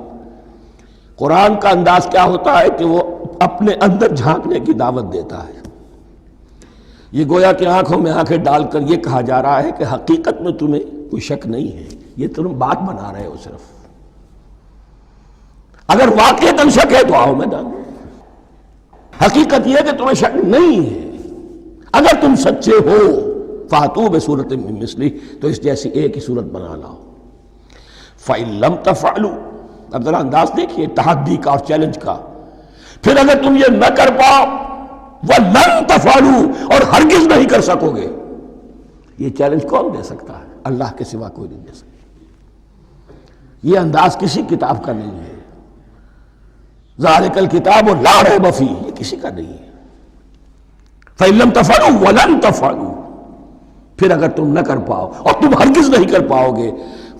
قرآن کا انداز کیا ہوتا ہے کہ وہ اپنے اندر جھانکنے کی دعوت دیتا ہے. یہ گویا کہ آنکھوں میں آنکھیں ڈال کر یہ کہا جا رہا ہے کہ حقیقت میں تمہیں کوئی شک نہیں ہے، یہ تم بات بنا رہے ہو صرف. اگر واقعتاً شک ہے تو آؤ میدان میں. حقیقت یہ ہے کہ تمہیں شک نہیں ہے. اگر تم سچے ہو فاتو بصورت من مثلہ، تو اس جیسی ایک ہی صورت بنا لاؤ. فَإِن لَمْ تَفْعَلُوا، اب ذرا انداز دیکھیے تحدی کا اور چیلنج کا. پھر اگر تم یہ نہ کر پاؤ، وَلَن تَفْعَلُوا، اور ہرگز نہیں کر سکو گے. یہ چیلنج کون دے سکتا ہے؟ اللہ کے سوا کوئی نہیں دے سکتا. یہ انداز کسی کتاب کا نہیں ہے. ذَلِكَ الْكِتَابُ لَا رَيْبَ فِيهِ، یہ کسی کا نہیں ہے. فَإِن لَمْ تَفْعَلُوا وَلَن تَفْعَلُوا، پھر اگر تم نہ کر پاؤ اور تم ہرگز نہیں کر پاؤ گے،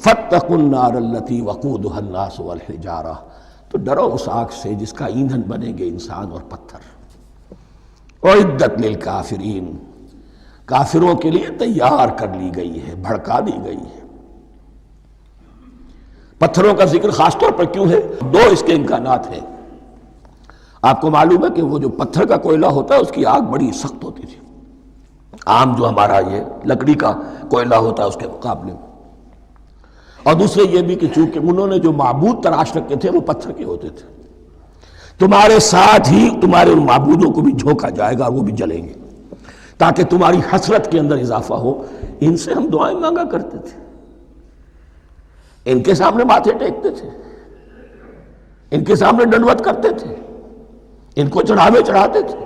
فَاتَّقُوا النَّارَ الَّتِي وَقُودُهَا النَّاسُ وَالْحِجَارَةُ، تو ڈرو اس آگ سے جس کا ایندھن بنیں گے انسان اور پتھر. اعدت للکافرین، کافروں کے لیے تیار کر لی گئی ہے، بھڑکا دی گئی ہے. پتھروں کا ذکر خاص طور پر کیوں ہے؟ 2 اس کے امکانات ہیں. آپ کو معلوم ہے کہ وہ جو پتھر کا کوئلہ ہوتا ہے اس کی آگ بڑی سخت ہوتی تھی. عام جو ہمارا یہ لکڑی کا کوئلہ ہوتا ہے اس کے مقابلے میں. اور دوسرے یہ بھی کہ چونکہ انہوں نے جو معبود تراش رکھے تھے وہ پتھر کے ہوتے تھے، تمہارے ساتھ ہی تمہارے ان معبودوں کو بھی جھونکا جائے گا اور وہ بھی جلیں گے، تاکہ تمہاری حسرت کے اندر اضافہ ہو. ان سے ہم دعائیں مانگا کرتے تھے، ان کے سامنے ماتھے ٹیکتے تھے، ان کے سامنے ڈنڈوت کرتے تھے، ان کو چڑھاوے چڑھاتے تھے.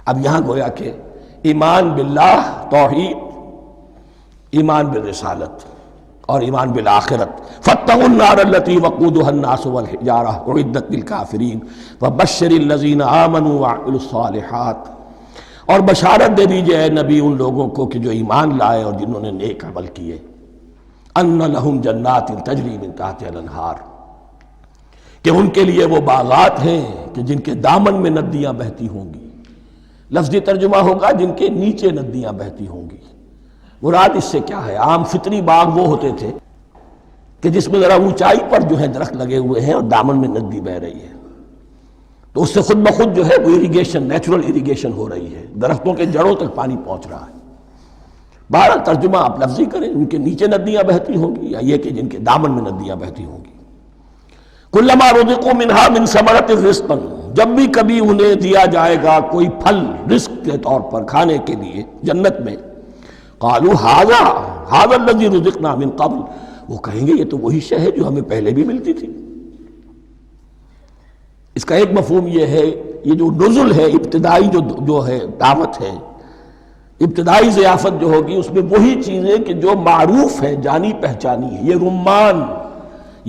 اب یہاں گویا کہ ایمان باللہ، توحید، ایمان بالرسالت اور ایمان بالآخرت. فَاتَّقُوا النَّارَ الَّتِي وَقُودُهَا النَّاسُ وَالْحِجَارَةُ اُعِدَّتْ لِلْكَافِرِينَ وَبَشِّرِ الَّذِينَ آمَنُوا وَعَمِلُوا الصَّالِحَاتِ، اور بشارت دے دیجئے اے نبی ان لوگوں کو کہ جو ایمان لائے اور جنہوں نے نیک عمل کیے. أَنَّ لَهُمْ جَنَّاتٍ تَجْرِي مِن تَحْتِهَا الْأَنْهَارُ، کہ ان کے لیے وہ باغات ہیں کہ جن کے دامن میں ندیاں بہتی ہوں گی. لفظی ترجمہ ہوگا جن کے نیچے ندیاں بہتی ہوں گی. مراد اس سے کیا ہے؟ عام فطری باغ وہ ہوتے تھے کہ جس میں ذرا اونچائی پر جو ہے درخت لگے ہوئے ہیں اور دامن میں ندی بہ رہی ہے، تو اس سے خود بخود جو ہے وہ اریگیشن، نیچرل اریگیشن ہو رہی ہے، درختوں کے جڑوں تک پانی پہنچ رہا ہے. بہرحال ترجمہ آپ لفظی کریں، ان کے نیچے ندیاں بہتی ہوں گی یا یہ کہ جن کے دامن میں ندیاں بہتی ہوں گی. کلما رزقوا منہا من ثمرۃ رزقا، جب بھی کبھی انہیں دیا جائے گا کوئی پھل رزق کے طور پر کھانے کے لیے جنت میں، قالوا ھذا الذی رزقنا من قبل، وہ کہیں گے یہ تو وہی شے ہے جو ہمیں پہلے بھی ملتی تھی. اس کا ایک مفہوم یہ ہے، یہ جو نزل ہے، ابتدائی جو ہے دعوت ہے، ابتدائی ضیافت جو ہوگی اس میں وہی چیزیں کہ جو معروف ہے، جانی پہچانی ہے. یہ رمان،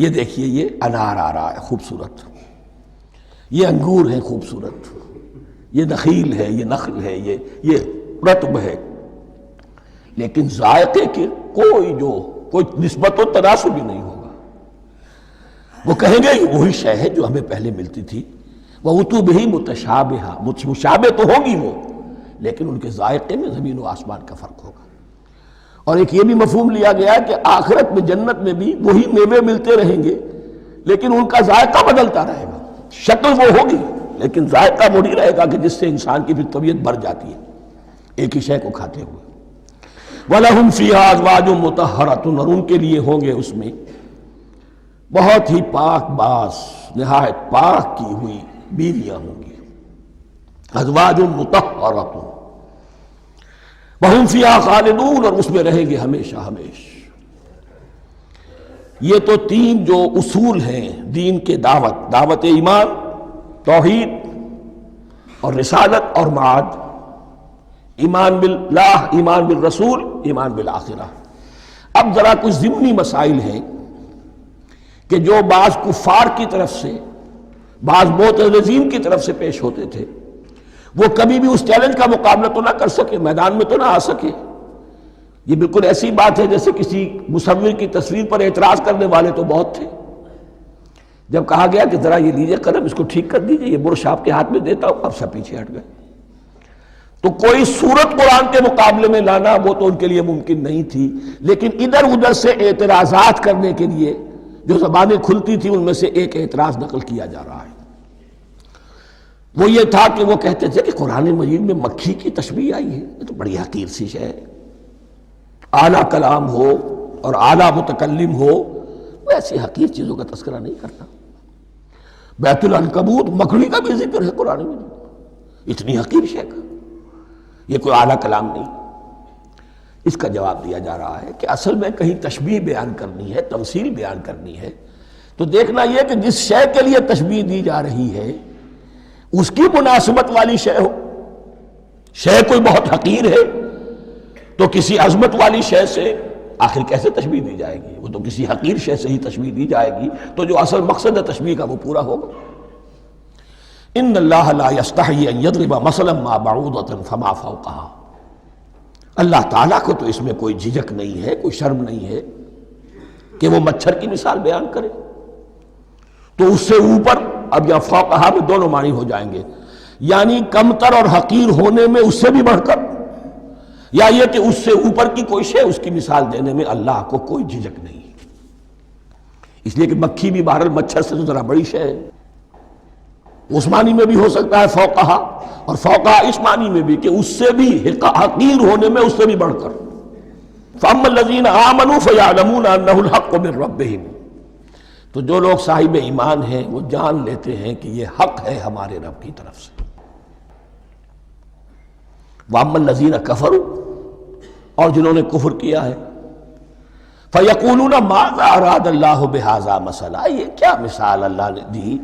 یہ دیکھیے یہ انار آ رہا ہے خوبصورت، یہ انگور ہے خوبصورت، یہ نخیل ہے، یہ نخل ہے، یہ رطب ہے، لیکن ذائقے کے کوئی نسبت و تناسب بھی نہیں ہوگا. وہ کہیں گے یہ وہی شے ہے جو ہمیں پہلے ملتی تھی. وَأُتُوا بِهِ مُتَشَابِهًا، مشابہ تو ہوگی وہ، لیکن ان کے ذائقے میں زمین و آسمان کا فرق ہوگا. اور ایک یہ بھی مفہوم لیا گیا کہ آخرت میں جنت میں بھی وہی میوے ملتے رہیں گے، لیکن ان کا ذائقہ بدلتا رہے گا. شکل وہ ہوگی لیکن ذائقہ وہی رہے گا کہ جس سے انسان کی پھر طبیعت بھر جاتی ہے ایک ہی شے کو کھاتے ہوئے. وَلَهُمْ فِيهَا أَزْوَاجٌ مُطَهَّرَةٌ، اور ان کے لیے ہوں گے اس میں بہت ہی پاک باز، نہایت پاک کی ہوئی بیویاں ہوں گی. ازواج مطہرۃ وہم فیہا خالدون، اور اس میں رہیں گے ہمیشہ ہمیش۔ یہ تو تین جو اصول ہیں دین کے دعوت ایمان، توحید اور رسالت اور معاد، ایمان باللہ، ایمان بالرسول، ایمان بالآخرہ۔ اب ذرا کچھ ضمنی مسائل ہیں کہ جو بعض کفار کی طرف سے، بعض معتزلین کی طرف سے پیش ہوتے تھے، وہ کبھی بھی اس چیلنج کا مقابلہ تو نہ کر سکے، میدان میں تو نہ آ سکے۔ یہ بالکل ایسی بات ہے جیسے کسی مصور کی تصویر پر اعتراض کرنے والے تو بہت تھے۔ جب کہا گیا کہ ذرا یہ لیجیے قلم، اس کو ٹھیک کر دیجیے، یہ برش آپ کے ہاتھ میں دیتا ہوں، اب سب پیچھے ہٹ گئے۔ تو کوئی صورت قرآن کے مقابلے میں لانا وہ تو ان کے لیے ممکن نہیں تھی، لیکن ادھر ادھر سے اعتراضات کرنے کے لیے جو زبانیں کھلتی تھی ان میں سے ایک اعتراض نقل کیا جا رہا ہے۔ وہ یہ تھا کہ وہ کہتے تھے کہ قرآن مجید میں مکھی کی تشبیہ آئی ہے، یہ تو بڑی حقیر سی شے ہے، اعلیٰ کلام ہو اور اعلیٰ متکلم ہو وہ ایسی حقیر چیزوں کا تذکرہ نہیں کرتا۔ بیت العنکبوت مکڑی کا بھی ذکر ہے قرآن میں، اتنی حقیر شے کا، یہ کوئی اعلیٰ کلام نہیں۔ اس کا جواب دیا جا رہا ہے کہ اصل میں کہیں تشبیہ بیان کرنی ہے، تمثیل بیان کرنی ہے، تو دیکھنا یہ کہ جس شے کے لیے تشبیہ دی جا رہی ہے اس کی مناسبت والی شے ہو۔ شے کوئی بہت حقیر ہے تو کسی عظمت والی شے سے آخر کیسے تشبیہ دی جائے گی؟ وہ تو کسی حقیر شے سے ہی تشبیہ دی جائے گی تو جو اصل مقصد ہے تشبیہ کا وہ پورا ہوگا۔ ان اللہ لا یستحی ان یضرب مثلا ما بعوضۃ فما فوقہا، اللہ تعالیٰ کو تو اس میں کوئی جھجک نہیں ہے، کوئی شرم نہیں ہے کہ وہ مچھر کی مثال بیان کرے، تو اس سے اوپر، اب یا فوقہا میں دونوں معنی ہو جائیں گے، یعنی کمتر اور حقیر ہونے میں اس سے بھی بڑھ کر، یا یہ کہ اس سے اوپر کی کوئی شے اس کی مثال دینے میں اللہ کو کوئی جھجک نہیں، اس لیے کہ مکھی بھی بہرحال مچھر سے تو ذرا بڑی شے ہے۔ اس معنی میں بھی ہو سکتا ہے فوقہا، اور فوقہا اس معنی میں بھی کہ اس سے بھی حقیر ہونے میں اس سے بھی بڑھ کر۔ فَأَمَّا الَّذِينَ آمَنُوا فَيَعْلَمُونَ أَنَّهُ الْحَقُّ مِن رَّبِّهِمْ، تو جو لوگ صاحب ایمان ہیں وہ جان لیتے ہیں کہ یہ حق ہے ہمارے رب کی طرف سے۔ وَأَمَّا الَّذِينَ كَفَرُوا، اور جنہوں نے کفر کیا ہے، فَيَقُولُونَ مَاذَا أَرَادَ اللَّهُ بِهَذَا مَثَلًا، یہ کیا مثال اللہ نے دی،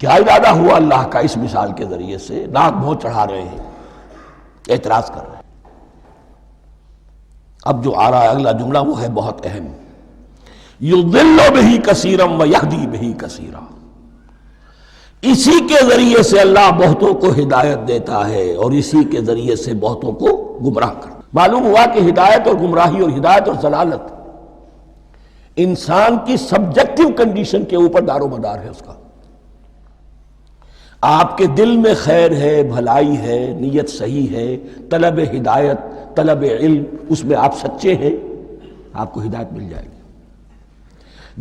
کیا ارادہ ہوا اللہ کا اس مثال کے ذریعے سے؟ ناک بھوں چڑھا رہے ہیں، اعتراض کر رہے ہیں۔ اب جو آ رہا ہے اگلا جملہ وہ ہے بہت اہم، یضل بہ کثیرا ویہدی بہ کثیرا، اسی کے ذریعے سے اللہ بہتوں کو ہدایت دیتا ہے اور اسی کے ذریعے سے بہتوں کو گمراہ کرتا۔ معلوم ہوا کہ ہدایت اور گمراہی اور ہدایت اور ضلالت انسان کی سبجیکٹو کنڈیشن کے اوپر دار و مدار ہے اس کا۔ آپ کے دل میں خیر ہے، بھلائی ہے، نیت صحیح ہے، طلب ہدایت، طلب علم، اس میں آپ سچے ہیں، آپ کو ہدایت مل جائے گی۔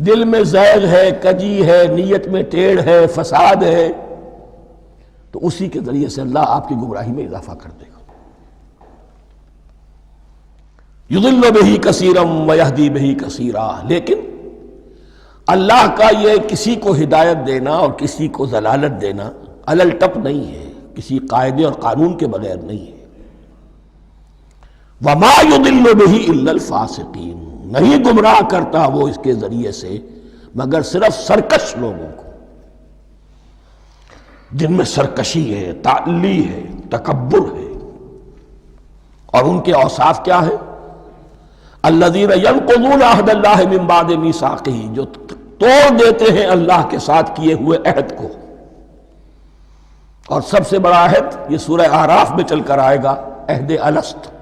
دل میں زیغ ہے، کجی ہے، نیت میں ٹیڑھ ہے، فساد ہے، تو اسی کے ذریعے سے اللہ آپ کی گمراہی میں اضافہ کر دے گا۔ یضل بہ کثیرا ویہدی بہ کثیرا، لیکن اللہ کا یہ کسی کو ہدایت دینا اور کسی کو ضلالت دینا علل ٹپ نہیں ہے، کسی قاعدے اور قانون کے بغیر نہیں ہے۔ وما یضل بہ الا الفاسقین، نہیں گمراہ کرتا وہ اس کے ذریعے سے مگر صرف سرکش لوگوں کو، جن میں سرکشی ہے، تعلی ہے، تکبر ہے، اور ان کے اوصاف کیا ہے؟ الذین ینقضون عہد اللہ من بعد میثاقہ، جو توڑ دیتے ہیں اللہ کے ساتھ کیے ہوئے عہد کو۔ اور سب سے بڑا عہد یہ سورہ اعراف میں چل کر آئے گا، عہد الست۔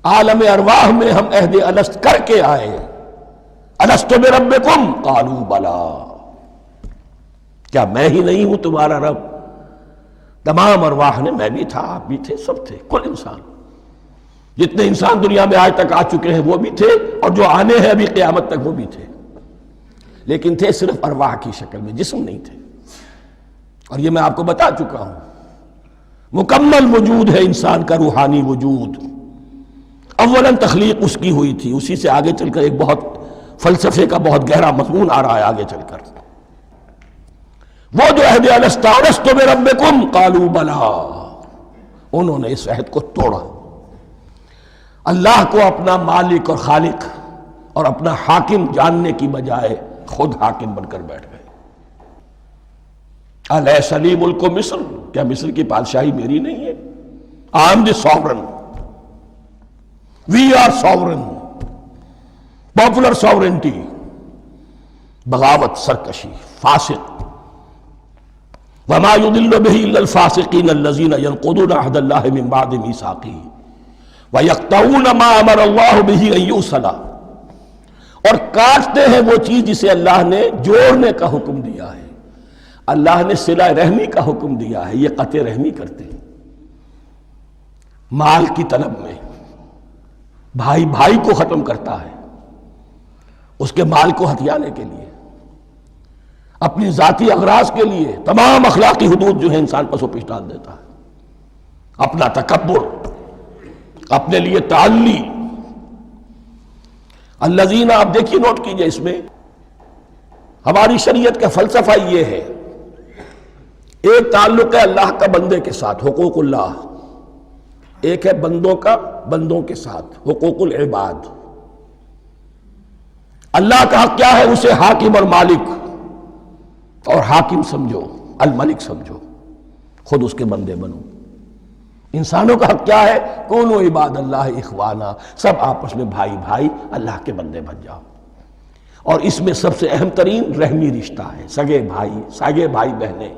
عالم ارواح میں ہم عہد الست کر کے آئے، الست بربکم قالوا بلا، کیا میں ہی نہیں ہوں تمہارا رب؟ تمام ارواح نے میں بھی تھا، آپ بھی تھے، سب تھے، کل انسان، جتنے انسان دنیا میں آج تک آ چکے ہیں وہ بھی تھے، اور جو آنے ہیں ابھی قیامت تک وہ بھی تھے، لیکن تھے صرف ارواح کی شکل میں، جسم نہیں تھے۔ اور یہ میں آپ کو بتا چکا ہوں، مکمل وجود ہے انسان کا روحانی وجود۔ اولاً تخلیق اس کی ہوئی تھی، اسی سے آگے چل کر ایک بہت فلسفے کا بہت گہرا مضمون آ رہا ہے آگے چل کر۔ وہ جو عہد الست بربکم قالوا بلا، انہوں نے اس عہد کو توڑا، اللہ کو اپنا مالک اور خالق اور اپنا حاکم جاننے کی بجائے خود حاکم بن کر بیٹھ گئے۔ الیس لی ملک مصر، کیا مصر کی بادشاہی میری نہیں ہے؟ I am the sovereign. We are sovereign. Popular sovereignty. بغاوت، سرکشی، فاسق۔ وما يضل به الا الفاسقين الذين ينقضون عهد الله من بعد ميثاقه ويقطعون ما امر الله به ان يوصل، اور کاٹتے ہیں وہ چیز جسے اللہ نے جوڑنے کا حکم دیا ہے۔ اللہ نے صلہ رحمی کا حکم دیا ہے، یہ قطع رحمی کرتے ہیں مال کی طلب میں، بھائی بھائی کو ختم کرتا ہے اس کے مال کو ہتھیانے کے لیے، اپنی ذاتی اغراض کے لیے تمام اخلاقی حدود جو ہے انسان پس و پیش ڈال دیتا ہے، اپنا تکبر، اپنے لیے تعلی۔ الذین، آپ دیکھیے نوٹ کیجئے، اس میں ہماری شریعت کا فلسفہ یہ ہے، ایک تعلق ہے اللہ کا بندے کے ساتھ، حقوق اللہ، ایک ہے بندوں کا بندوں کے ساتھ، حقوق العباد۔ اللہ کا حق کیا ہے؟ اسے حاکم اور مالک، اور حاکم سمجھو، الملک سمجھو، خود اس کے بندے بنو۔ انسانوں کا حق کیا ہے؟ کونوا عباد اللہ اخوانا، سب آپس میں بھائی بھائی اللہ کے بندے بن جاؤ۔ اور اس میں سب سے اہم ترین رحمی رشتہ ہے، سگے بھائی بہنیں،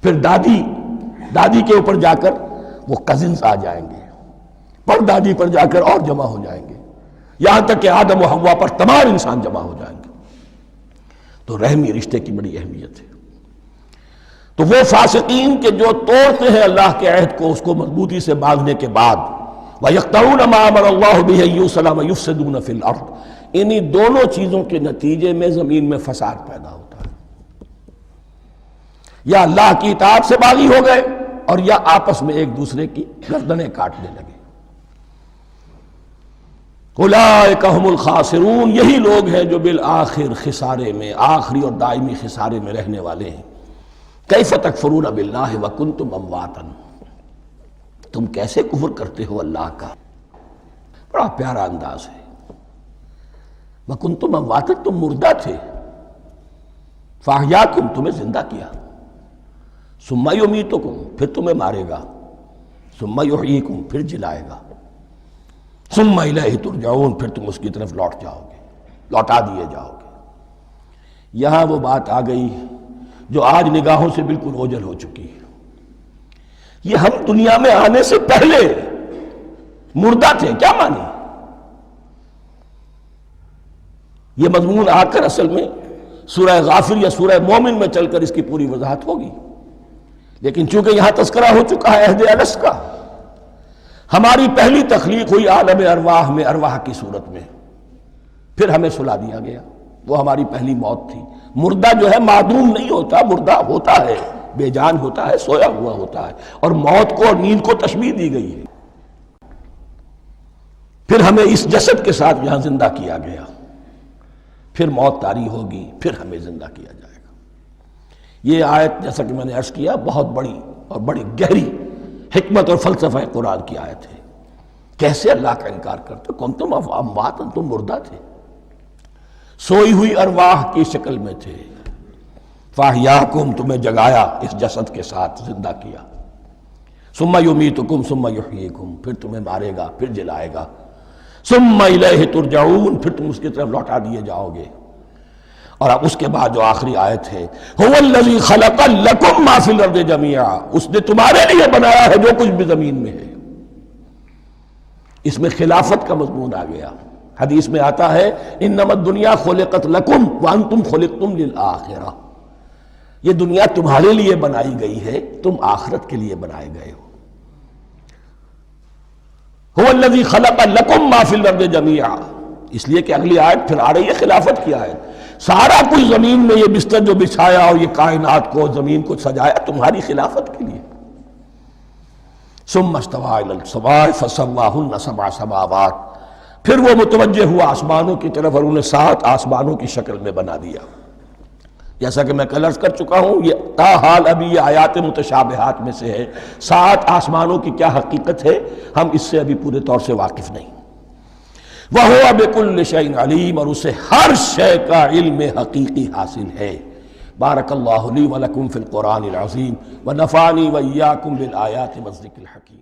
پھر دادی کے اوپر جا کر وہ کزنز آ جائیں گے، پر دادی پر جا کر اور جمع ہو جائیں گے، یہاں تک کہ آدم و حوا پر تمام انسان جمع ہو جائیں گے۔ تو رحمی رشتے کی بڑی اہمیت ہے۔ تو وہ فاسقین کے جو توڑتے ہیں اللہ کے عہد کو، اس کو مضبوطی سے باندھنے کے بعد، وَيَقْطَعُونَ مَا أَمَرَ اللَّهُ بِهِ أَن يُوصَلَ وَيُفْسِدُونَ فِي الْأَرْضِ، انہی دونوں چیزوں کے نتیجے میں زمین میں فساد پیدا ہوتا ہے، یا اللہ کی اطاعت سے باغی ہو گئے اور یا آپس میں ایک دوسرے کی گردنیں کاٹنے لگے۔ اولئک ھم الخاسرون، یہی لوگ ہیں جو بالآخر خسارے میں، آخری اور دائمی خسارے میں رہنے والے ہیں۔ کیف تکفرون باللہ وکنتم امواتا، تم کیسے کفر کرتے ہو اللہ کا؟ بڑا پیارا انداز ہے۔ وکنتم امواتا، تم مردہ تھے، فاحیاکم، تمہیں زندہ کیا، ثم یمیتکم، پھر تمہیں مارے گا، ثم یحییکم، پھر جلائے گا، ثم الیہ ترجعون، پھر تم اس کی طرف لوٹ جاؤ گے، لوٹا دیے جاؤ گے۔ یہاں وہ بات آ گئی جو آج نگاہوں سے بالکل اوجھل ہو چکی ہے۔ یہ ہم دنیا میں آنے سے پہلے مردہ تھے، کیا مانی؟ یہ مضمون آ کر اصل میں سورہ غافر یا سورہ مومن میں چل کر اس کی پوری وضاحت ہوگی، لیکن چونکہ یہاں تذکرہ ہو چکا ہے عہد الست کا، ہماری پہلی تخلیق ہوئی عالم ارواح میں، ارواح کی صورت میں، پھر ہمیں سلا دیا گیا، وہ ہماری پہلی موت تھی۔ مردہ جو ہے معدوم نہیں ہوتا، مردہ ہوتا ہے، بے جان ہوتا ہے، سویا ہوا ہوتا ہے، اور موت کو اور نیند کو تشبیہ دی گئی ہے۔ پھر ہمیں اس جسد کے ساتھ یہاں زندہ کیا گیا، پھر موت طاری ہوگی، پھر ہمیں زندہ کیا جائے گا۔ یہ آیت جیسا کہ میں نے عرض کیا بہت بڑی اور بڑی گہری حکمت اور فلسفہ قرآن کی آیت ہے۔ کیسے اللہ کا انکار کرتے؟ کنتم اموات، تم مردہ تھے، سوئی ہوئی ارواح کی شکل میں تھے، فاحیاکم، تمہیں جگایا اس جسد کے ساتھ، زندہ کیا، ثم یمیتکم ثم یحییکم، پھر تمہیں مارے گا، پھر جلائے گا، ثم الیہ ترجعون، پھر تم اس کی طرف لوٹا دیے جاؤ گے۔ اور اب اس کے بعد جو آخری آیت ہے، هو الذی خلق لکم ما فی الارض جمیعا، اس نے تمہارے لیے بنایا ہے جو کچھ بھی زمین میں ہے۔ اس میں خلافت کا مضمون آ گیا۔ حدیث میں آتا ہے انما الدنیا خلقت لکم وانتم خلقتم للآخرہ، یہ دنیا تمہارے لیے بنائی گئی ہے، تم آخرت کے لیے بنائے گئے ہو۔ هو الذی خلق لکم ما فی الارض جمیعا، اس لیے کہ اگلی آیت پھر آ رہی ہے خلافت کی آیت۔ سارا کچھ زمین میں یہ بستر جو بچھایا اور یہ کائنات کو، زمین کو سجایا تمہاری خلافت کے لیے۔ ثم استوى الى السماء فسواهن سبع سماوات، پھر وہ متوجہ ہوا آسمانوں کی طرف اور انہیں 7 آسمانوں کی شکل میں بنا دیا۔ جیسا کہ میں کل عرض کر چکا ہوں، یہ تاحال ابھی یہ آیات متشابہات میں سے ہے، 7 آسمانوں کی کیا حقیقت ہے ہم اس سے ابھی پورے طور سے واقف نہیں۔ وَهُوَ بِكُلِّ شَيْءٍ عَلِيمٌ، اور اسے ہر شے کا علم حقیقی حاصل ہے۔ بارک اللہ لی ولکم فی القرآن العظیم ونفعنی وإیاکم بالآیات والذکر الحکیم۔